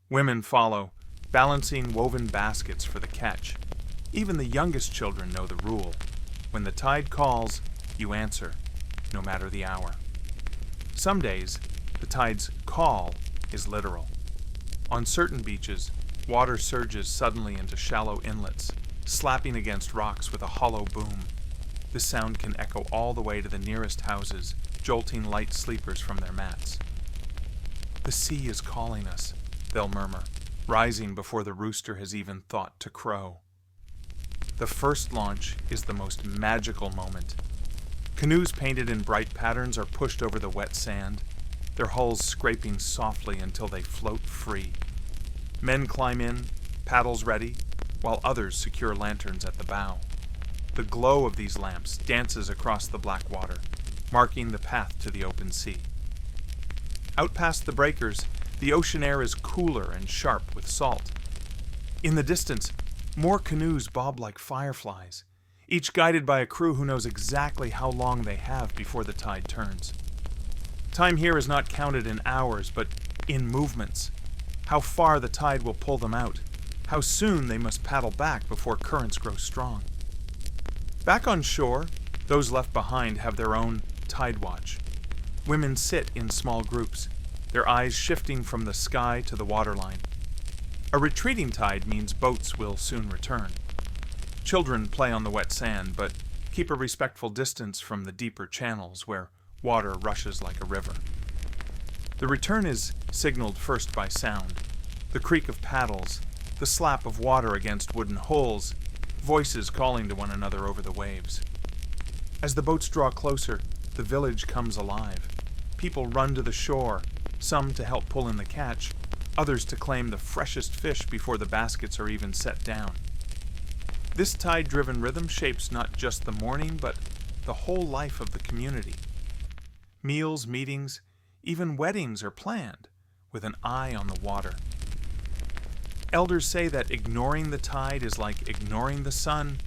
Women follow, balancing woven baskets for the catch. Even the youngest children know the rule. When the tide calls, you answer, no matter the hour. Some days, the tide's call is literal. On certain beaches, water surges suddenly into shallow inlets, slapping against rocks with a hollow boom. This sound can echo all the way to the nearest houses, jolting light sleepers from their mats. "The sea is calling us," they'll murmur, rising before the rooster has even thought to crow. The first launch is the most magical moment. Canoes painted in bright patterns are pushed over the wet sand, their hulls scraping softly until they float free. Men climb in, paddles ready, while others secure lanterns at the bow. The glow of these lamps dances across the black water, marking the path to the open sea. Out past the breakers, the ocean air is cooler and sharp with salt. In the distance, more canoes bob like fireflies, each guided by a crew who knows exactly how long they have before the tide turns. Time here is not counted in hours, but in movements. How far the tide will pull them out, how soon they must paddle back before currents grow strong. Back on shore, those left behind have their own tide watch. Women sit in small groups, their eyes shifting from the sky to the waterline. A retreating tide means boats will soon return. Children play on the wet sand, but keep a respectful distance from the deeper channels where water rushes like a river. The return is signaled first by sound, the creak of paddles, the slap of water against wooden hulls, voices calling to one another over the waves. As the boats draw closer, the village comes alive. People run to the shore, some to help pull in the catch, others to claim the freshest fish before the baskets are even set down. This tide-driven rhythm shapes not just the morning, but the whole life of the community. Meals, meetings, even weddings are planned, with an eye on the water. Elders say that ignoring the tide is like ignoring the sun.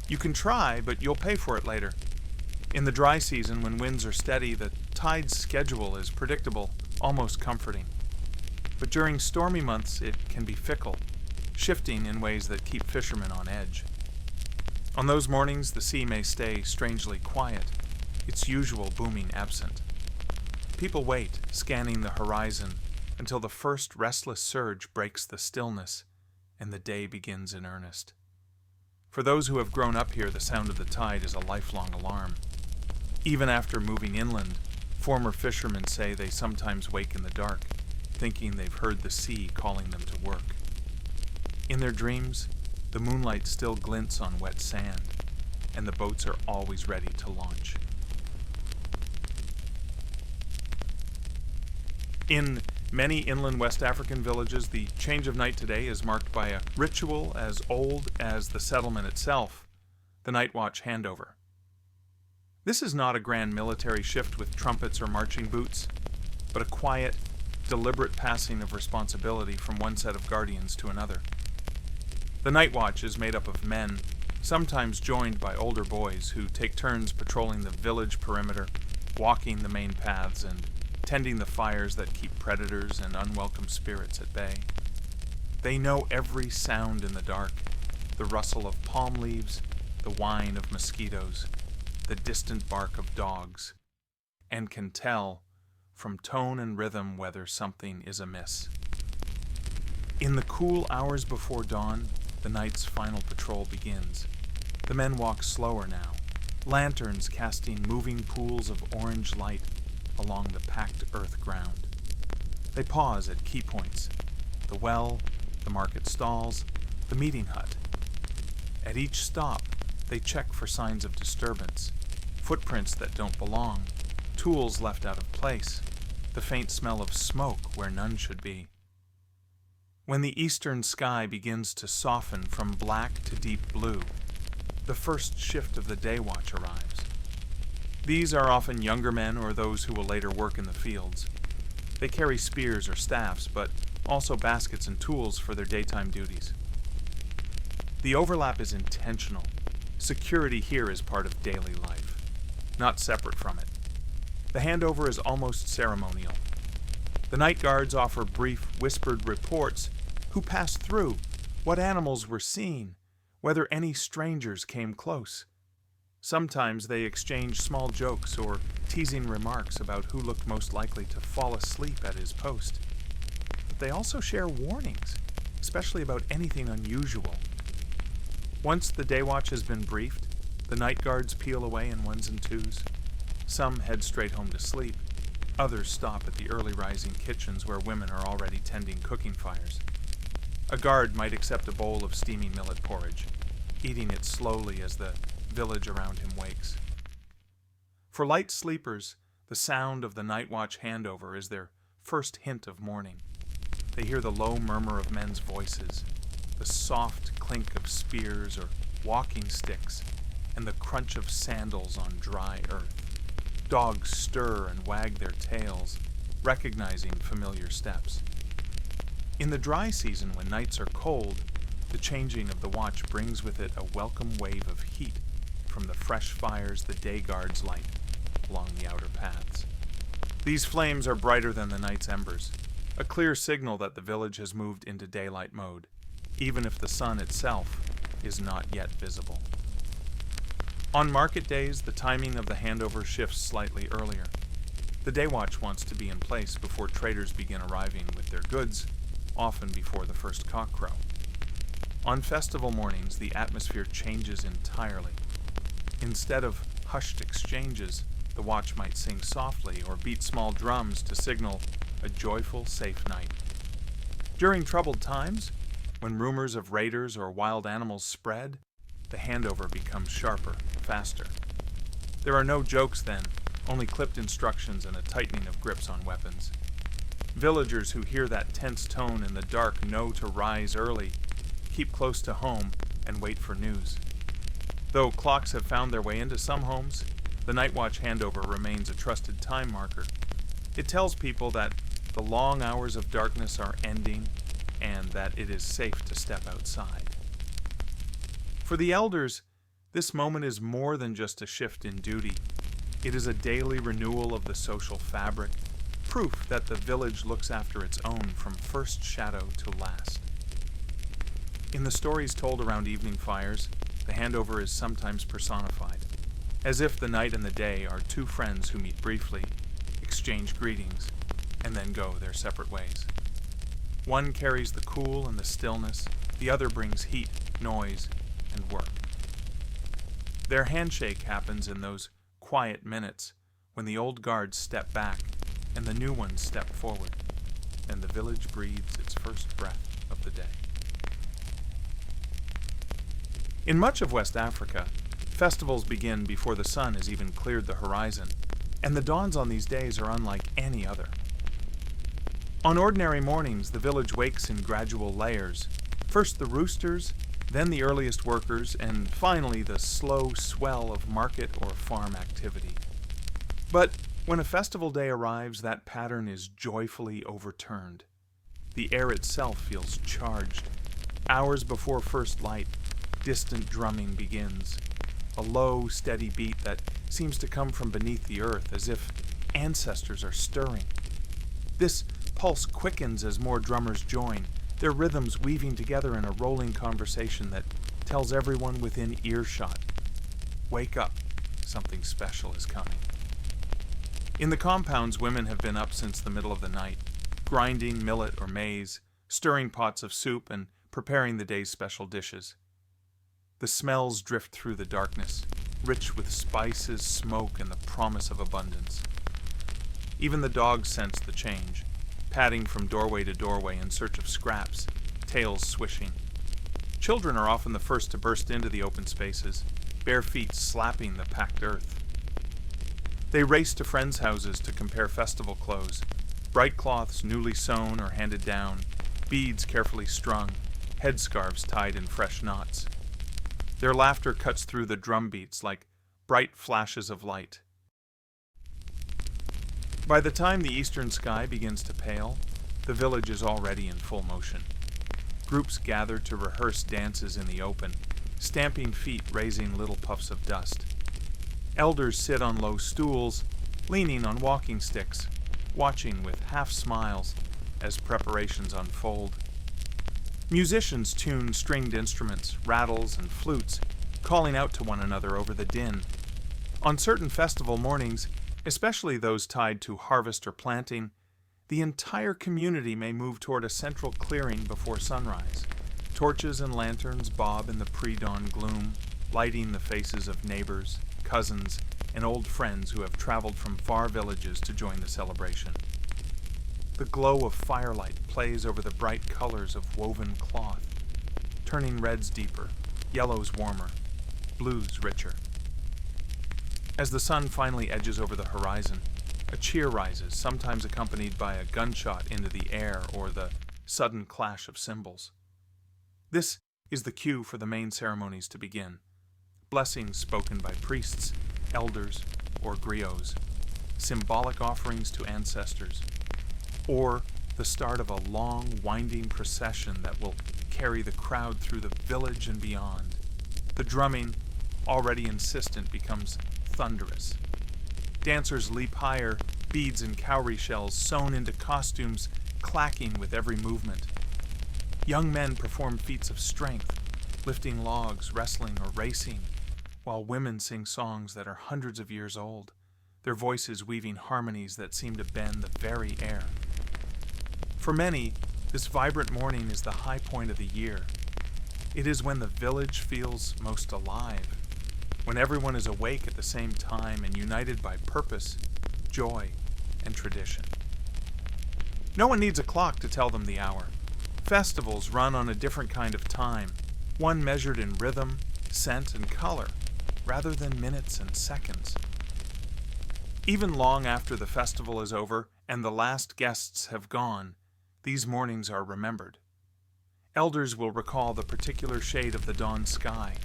You can try, but you'll pay for it later. In the dry season, when winds are steady, the tide's schedule is predictable, almost comforting. But during stormy months, it can be fickle, shifting in ways that keep fishermen on edge. On those mornings, the sea may stay strangely quiet, its usual booming absent. People wait, scanning the horizon, until the first restless surge breaks the stillness, and the day begins in earnest. For those who have grown up here, the sound of the tide is a lifelong alarm. Even after moving inland, former fishermen say they sometimes wake in the dark, thinking they've heard the sea calling them to work. In their dreams, the moonlight still glints on wet sand, and the boats are always ready to launch. In many inland West African villages, the change of night today is marked by a ritual as old as the settlement itself, the night watch handover. This is not a grand military shift with trumpets or marching boots, but a quiet, deliberate passing of responsibility from one set of guardians to another. The night watch is made up of men, sometimes joined by older boys who take turns patrolling the village perimeter, walking the main paths, and tending the fires that keep predators and unwelcome spirits at bay. They know every sound in the dark, the rustle of palm leaves, the whine of mosquitoes, the distant bark of dogs, and can tell from tone and rhythm whether something is amiss. In the cool hours before dawn, the night's final patrol begins. The men walk slower now, lanterns casting moving pools of orange light along the packed earth ground. They pause at key points: the well, the market stalls, the meeting hut. At each stop, they check for signs of disturbance, footprints that don't belong, tools left out of place, the faint smell of smoke where none should be. When the eastern sky begins to soften from black to deep blue, the first shift of the day watch arrives. These are often younger men or those who will later work in the fields. They carry spears or staffs, but also baskets and tools for their daytime duties. The overlap is intentional. Security here is part of daily life, not separate from it. The handover is almost ceremonial. The night guards offer brief, whispered reports: who passed through, what animals were seen, whether any strangers came close. Sometimes they exchange small jokes or teasing remarks about who looked most likely to fall asleep at his post. But they also share warnings, especially about anything unusual. Once the day watch has been briefed, the night guards peel away in ones and twos. Some head straight home to sleep. Others stop at the early rising kitchens where women are already tending cooking fires. A guard might accept a bowl of steamy millet porridge, eating it slowly as the village around him wakes. For light sleepers, the sound of the night watch handover is their first hint of morning. They hear the low murmur of men's voices, the soft clink of spears or walking sticks, and the crunch of sandals on dry earth. Dogs stir and wag their tails, recognizing familiar steps. In the dry season, when nights are cold, the changing of the watch brings with it a welcome wave of heat from the fresh fires the day guards light along the outer paths. These flames are brighter than the night's embers, a clear signal that the village has moved into daylight mode, even if the sun itself is not yet visible. On market days, the timing of the handover shifts slightly earlier. The day watch wants to be in place before traders begin arriving with their goods, often before the first cockcrow. On festival mornings, the atmosphere changes entirely. Instead of hushed exchanges, the watch might sing softly or beat small drums to signal a joyful, safe night. During troubled times, when rumors of raiders or wild animals spread, the handover becomes sharper, faster. There are no jokes then, only clipped instructions and a tightening of grips on weapons. Villagers who hear that tense tone in the dark know to rise early, keep close to home, and wait for news. Though clocks have found their way into some homes, the night watch handover remains a trusted time marker. It tells people that the long hours of darkness are ending and that it is safe to step outside. For the elders, this moment is more than just a shift in duty. It is a daily renewal of the social fabric, proof that the village looks after its own from first shadow to last. In the stories told around evening fires, the handover is sometimes personified, as if the night and the day are two friends who meet briefly, exchange greetings, and then go their separate ways. One carries the cool and the stillness, the other brings heat, noise, and work. Their handshake happens in those quiet minutes when the old guards step back and the new ones step forward, and the village breathes its first breath of the day. In much of West Africa, festivals begin before the sun has even cleared the horizon, and the dawns on these days are unlike any other. On ordinary mornings, the village wakes in gradual layers. First the roosters, then the earliest workers, and finally the slow swell of market or farm activity. But when a festival day arrives, that pattern is joyfully overturned. The air itself feels charged. Hours before first light, distant drumming begins, a low, steady beat that seems to come from beneath the earth, as if ancestors are stirring. This pulse quickens as more drummers join, their rhythms weaving together in a rolling conversation that tells everyone within earshot, "Wake up, something special is coming." In the compounds, women have been up since the middle of the night, grinding millet or maize, stirring pots of soup and preparing the day's special dishes. The smells drift through the darkness, rich with spices, smoke, and the promise of abundance. Even the dogs sense the change, padding from doorway to doorway in search of scraps, tails swishing. Children are often the first to burst into the open spaces, bare feet slapping the packed earth. They race to friends' houses to compare festival clothes, bright cloths newly sewn or handed down, beads carefully strung, headscarves tied in fresh knots. Their laughter cuts through the drum beats like bright flashes of light. By the time the eastern sky begins to pale, the village is already in full motion. Groups gather to rehearse dances in the open, stamping feet raising little puffs of dust. Elders sit on low stools, leaning on walking sticks, watching with half smiles as preparations unfold. Musicians tune stringed instruments, rattles, and flutes, calling out to one another over the din. On certain festival mornings, especially those tied to harvest or planting, the entire community may move toward a central clearing before sunrise. Torches and lanterns bob in the pre-dawn gloom, lighting the faces of neighbors, cousins, and old friends who have traveled from far villages to join the celebration. The glow of firelight plays over the bright colors of woven cloth, turning reds deeper, yellows warmer, blues richer. As the sun finally edges over the horizon, a cheer rises, sometimes accompanied by a gunshot into the air or the sudden clash of cymbals. This is the cue for the main ceremonies to begin. Blessings spoken by priests, elders, or griots, symbolic offerings to ancestors, or the start of a long, winding procession that will carry the crowd through the village and beyond. The drumming, already insistent, becomes thunderous. Dancers leap higher, beads and cowrie shells sewn into costumes clacking with every movement. Young men perform feats of strength, lifting logs, wrestling, or racing, while women sing songs that are hundreds of years old, their voices weaving harmonies that seem to bend the very air. For many, this vibrant morning is the high point of the year. It is when the village feels most alive, when everyone is awake at the same time and united by purpose, joy, and tradition. No one needs a clock to tell them the hour. Festivals run on a different kind of time, one measured in rhythm, scent, and color, rather than minutes and seconds. Even long after the festival is over and the last guests have gone, these mornings are remembered. Elders will recall the particular shade of the dawn sky,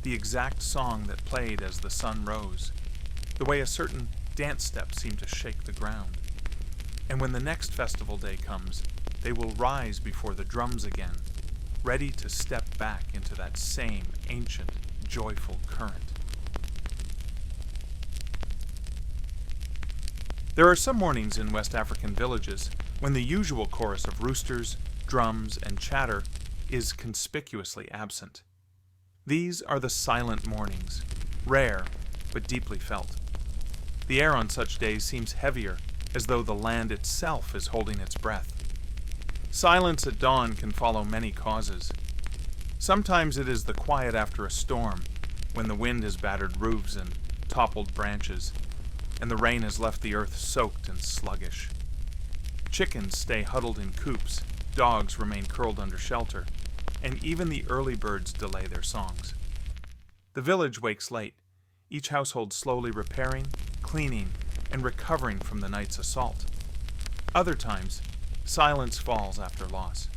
the exact song that played as the sun rose, the way a certain dance step seemed to shake the ground. And when the next festival day comes, they will rise before the drums again, ready to step back into that same ancient, joyful current. There are some mornings in West African villages when the usual chorus of roosters, drums, and chatter is conspicuously absent. These are the silent mornings, rare but deeply felt. The air on such days seems heavier, as though the land itself is holding its breath. Silence at dawn can follow many causes. Sometimes it is the quiet after a storm, when the wind has battered roofs and toppled branches, and the rain has left the earth soaked and sluggish. Chickens stay huddled in coops, dogs remain curled under shelter, and even the early birds delay their songs. The village wakes late, each household slowly repairing, cleaning, and recovering from the night's assault. Other times, silence falls after loss.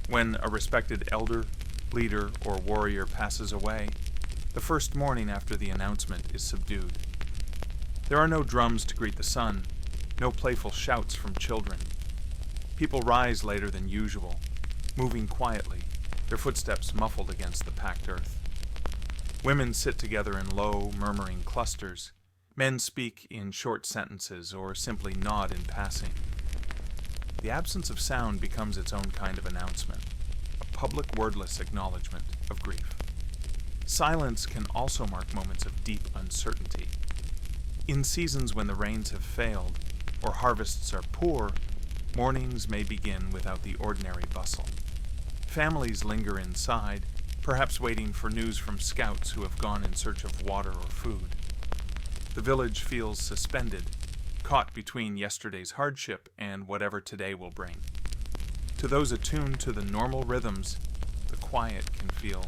When a respected elder, leader, or warrior passes away, the first morning after the announcement is subdued. There are no drums to greet the sun, no playful shouts from children. People rise later than usual, moving quietly, their footsteps muffled against the packed earth. Women sit together in low, murmuring clusters. Men speak in short sentences or simply nod in passing. The absence of sound becomes its own kind of announcement, a public wordless acknowledgement of grief. Silence can also mark moments of deep uncertainty. In seasons when the rains have failed or harvests are poor, mornings may begin without the ordinary bustle. Families linger inside, perhaps waiting for news from scouts who have gone in search of water or food. The village feels suspended, caught between yesterday's hardship and whatever today will bring. To those attuned to the normal rhythms, the quiet can feel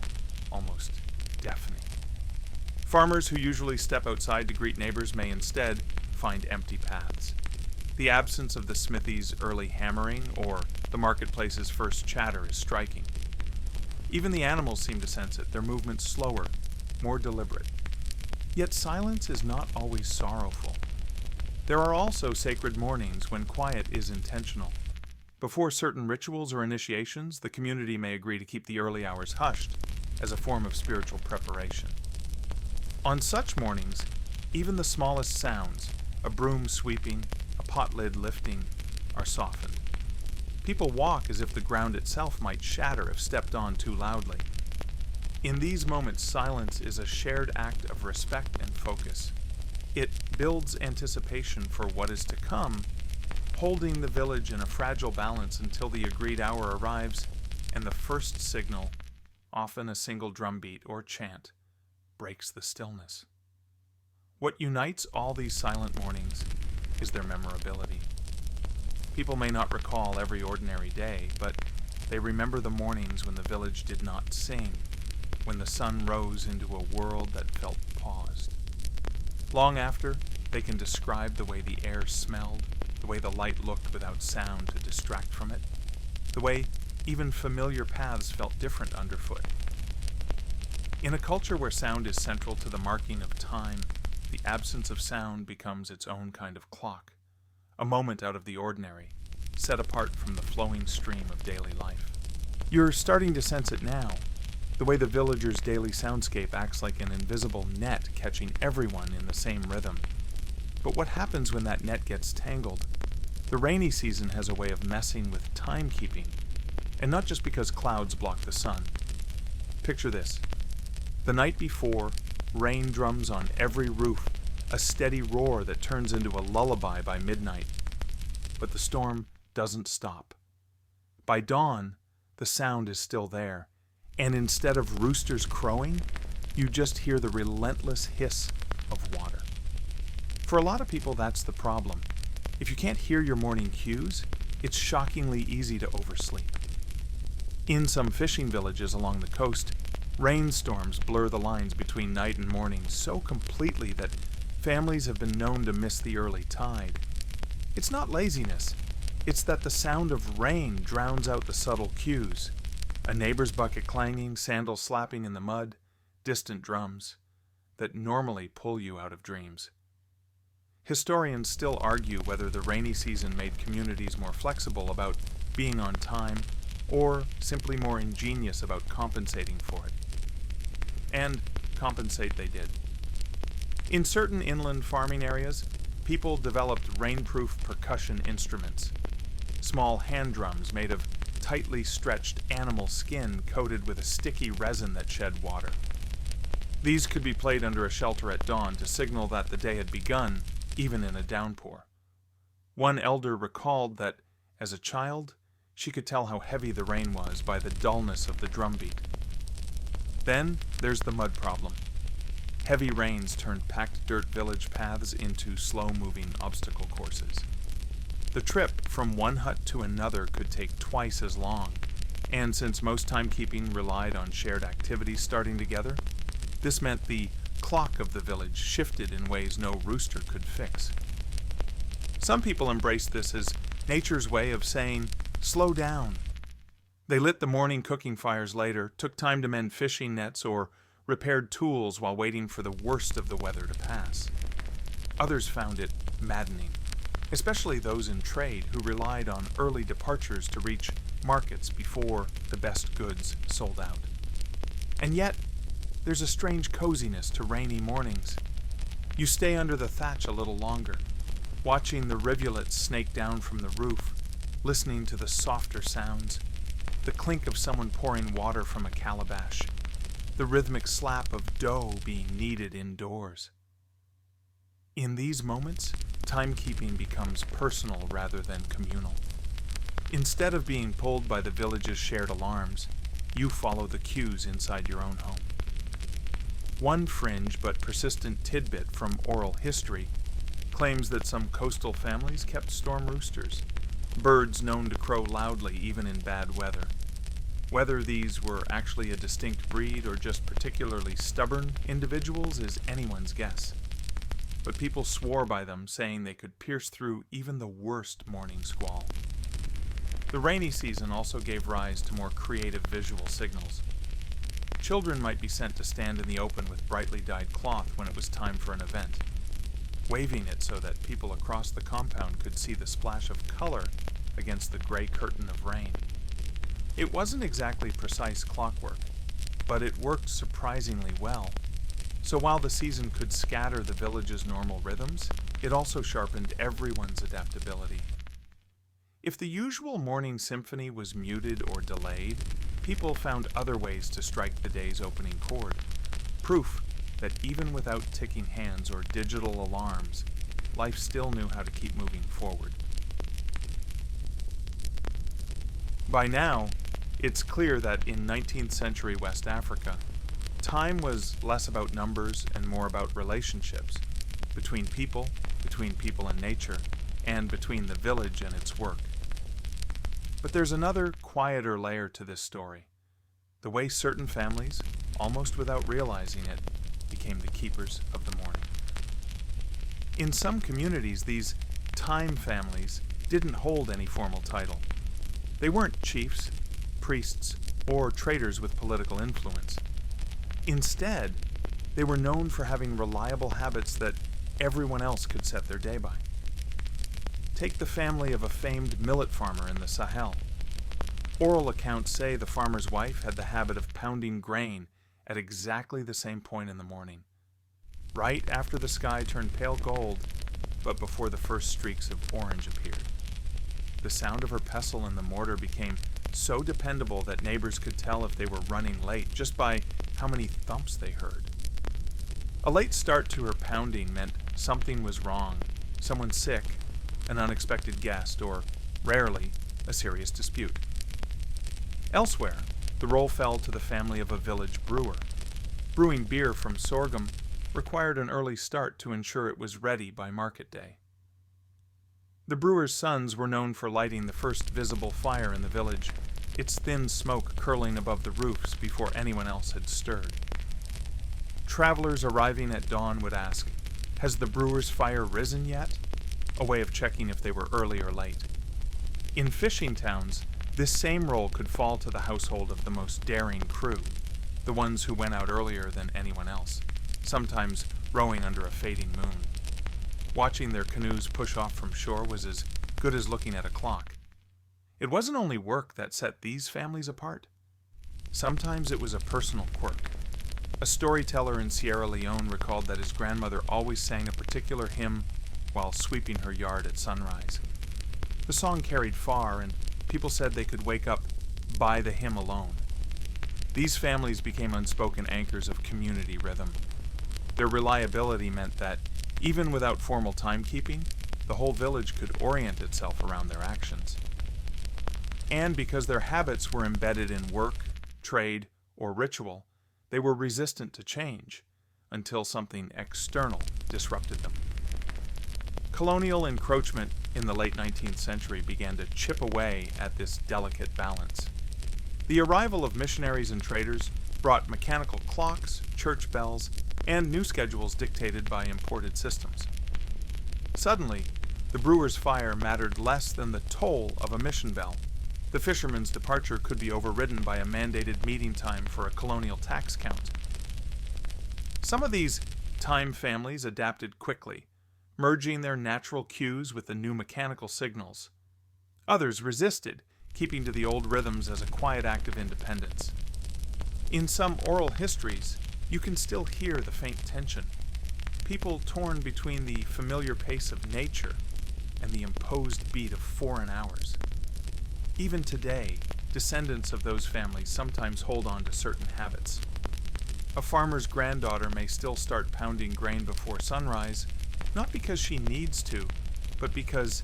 almost deafening. Farmers who usually step outside to greet neighbors may instead find empty paths. The absence of the smithy's early hammering or the marketplace's first chatter is striking. Even the animals seem to sense it, their movements slower, more deliberate. Yet silence is not always sorrowful. There are also sacred mornings when quiet is intentional. Before certain rituals or initiations, the community may agree to keep the early hours hushed as a form of spiritual preparation. On such mornings, even the smallest sounds, a broom sweeping, a pot lid lifting, are softened. People walk as if the ground itself might shatter if stepped on too loudly. In these moments, silence is a shared act of respect and focus. It builds anticipation for what is to come, holding the village in a fragile balance until the agreed hour arrives and the first signal, often a single drumbeat or chant, breaks the stillness. What unites all these silent mornings is their memorability. People may not recall every ordinary day, but they remember the mornings when the village did not sing, when the sun rose into a world that felt paused. Long after, they can describe the way the air smelled, the way the light looked without sound to distract from it, the way even familiar paths felt different underfoot. In a culture where sound is central to the marking of time, the absence of sound becomes its own kind of clock, a moment out of the ordinary, set apart from the flowing stream of daily life. You're starting to sense it now, the way the villagers' daily soundscape acts like an invisible net catching everyone in the same rhythm. But what happens when that net gets tangled? The rainy season has a way of messing with timekeeping, and not just because clouds block the sun. Picture this. The night before, rain drums on every roof, a steady roar that turns into a lullaby by midnight. But the storm doesn't stop. By dawn, the sound is still there, and instead of roosters crowing, you just hear the relentless hiss of water. For a lot of people, that's the problem. If you can't hear your morning cues, it's shockingly easy to oversleep. In some fishing villages along the coast, rainstorms blur the lines between night and morning so completely that families have been known to miss the early tide. It's not laziness. It's that the sound of rain drowns out the subtle cues. A neighbor's bucket clanging, sandals slapping in the mud, distant drums that normally pull you out of dreams. Historians still argue whether the rainy season made communities more flexible about being on time or simply more ingenious about compensating for it. And compensate they did. In certain inland farming areas, people developed rainproof percussion instruments, small hand drums made of tightly stretched animal skin coated with a sticky resin that shed water. These could be played under a shelter at dawn to signal that the day had begun, even in a downpour. One elder recalled that, as a child, she could tell how heavy the rain was by the dullness of the drumbeat. Then there's the mud problem. Heavy rains turned packed dirt village paths into slow-moving obstacle courses. The trip from one hut to another could take twice as long, and since most timekeeping relied on shared activities starting together, this meant the clock of the village shifted in ways no rooster could fix. Some people embraced this as nature's way of saying, slow down. They lit the morning cooking fires later, took time to mend fishing nets, or repaired tools while waiting for the worst of the weather to pass. Others found it maddening, especially those in trade who relied on early departures to reach markets before the best goods sold out. And yet, there's a strange coziness to rainy mornings. You stay under the thatch a little longer, watching the rivulets snake down from the roof, listening to the softer sounds, the clink of someone pouring water from a calabash, the rhythmic slap of dough being kneaded indoors. In these moments, timekeeping becomes personal rather than communal. Instead of being pulled by the village's shared alarms, you follow the cues inside your own home. One fringe but persistent tidbit from oral history claims that some coastal families kept storm roosters, birds known to crow loudly even in bad weather. Whether these were actually a distinct breed or just particularly stubborn individuals is anyone's guess. But people swore by them, saying they could pierce through even the worst morning squall. The rainy season also gave rise to more creative visual signals. Children might be sent to stand in the open with brightly dyed cloth when it was time for an event, waving it so that people across the compound could see the splash of color against the gray curtain of rain. It wasn't exactly precise clockwork, but it worked surprisingly well. So while the season could scatter the village's normal rhythms, it also sharpened everyone's adaptability. If the usual morning symphony was muted or delayed, people found other ways to strike the day's opening chord. Proof that even without ticking hands or digital alarms, life still knew how to keep moving forward. By now, it's clear that in 19th century West Africa, time was less about numbers and more about relationships between people and nature, and between the village and its work. But there's another, quieter layer to this story. The way certain families, almost without realizing it, became the keepers of the morning. In some communities, these time families didn't hold any formal title. They weren't chiefs, priests, or traders with political influence. Instead, they were known for having reliable habits that everyone else could set their day by. Take the family of a famed millet farmer in the Sahel. Oral accounts say the farmer's wife had the habit of pounding grain at exactly the same point in the morning, right after the sky turned pale gold, but before the first streaks of orange appeared. The sound of her pestle in the mortar became so dependable that neighbors could tell if they were running late just by how many thumps they heard. A late start to her pounding meant something was wrong, someone sick, an unexpected guest, or, rarely, a serious dispute. Elsewhere, the role fell to the family of a village brewer. Brewing beer from sorghum required an early start to ensure it was ready by market day. The brewer's sons were known for lighting the first visible fire in the village, its thin smoke curling above the roofs before anyone else had stirred. Travelers arriving at dawn would ask, "Has the brewer's fire risen yet?" a way of checking if they were early or late. In fishing towns, this same role could fall to the household of the most daring crew, the ones who went out earlier than anyone else, sometimes rowing under a fading moon. Watching their canoes push off from shore was as good as looking at a clock. It wasn't only work that set these families apart. Sometimes it was a personal quirk. A storyteller in Sierra Leone recalled that his grandmother always sang a particular hymn while sweeping her yard at sunrise. The song carried far, and people said they could wake up by the hymn alone. These families became unspoken anchors of community rhythm. Their reliability meant that, even without formal timekeeping, the whole village could orient itself around their actions. And because their habits were embedded in work, trade, or ritual, they were resistant to change until something external disrupted them. Colonial encroachment in the late 19th century began to chip away at this delicate balance. The arrival of missionaries and traders brought mechanical clocks, church bells, and new schedules dictated by imported systems. Suddenly, the brewer's fire mattered less than the toll of a mission bell. The fisherman's departure could be overridden by a mandated meeting time for a colonial tax count. Some of these time families adapted quickly, merging their natural cues with the new mechanical signals. Others resisted, keeping to the old rhythms as a quiet act of independence. In some oral histories, you can still hear the faint tension. People torn between the familiar pace of nature and the imposed beat of foreign hours. Even today, descendants of those families sometimes hold on to certain habits. A farmer's granddaughter may still start pounding grain before sunrise, not because she needs to, but because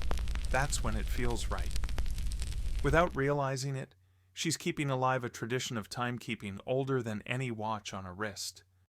that's when it feels right. Without realizing it, she's keeping alive a tradition of timekeeping older than any watch on a wrist.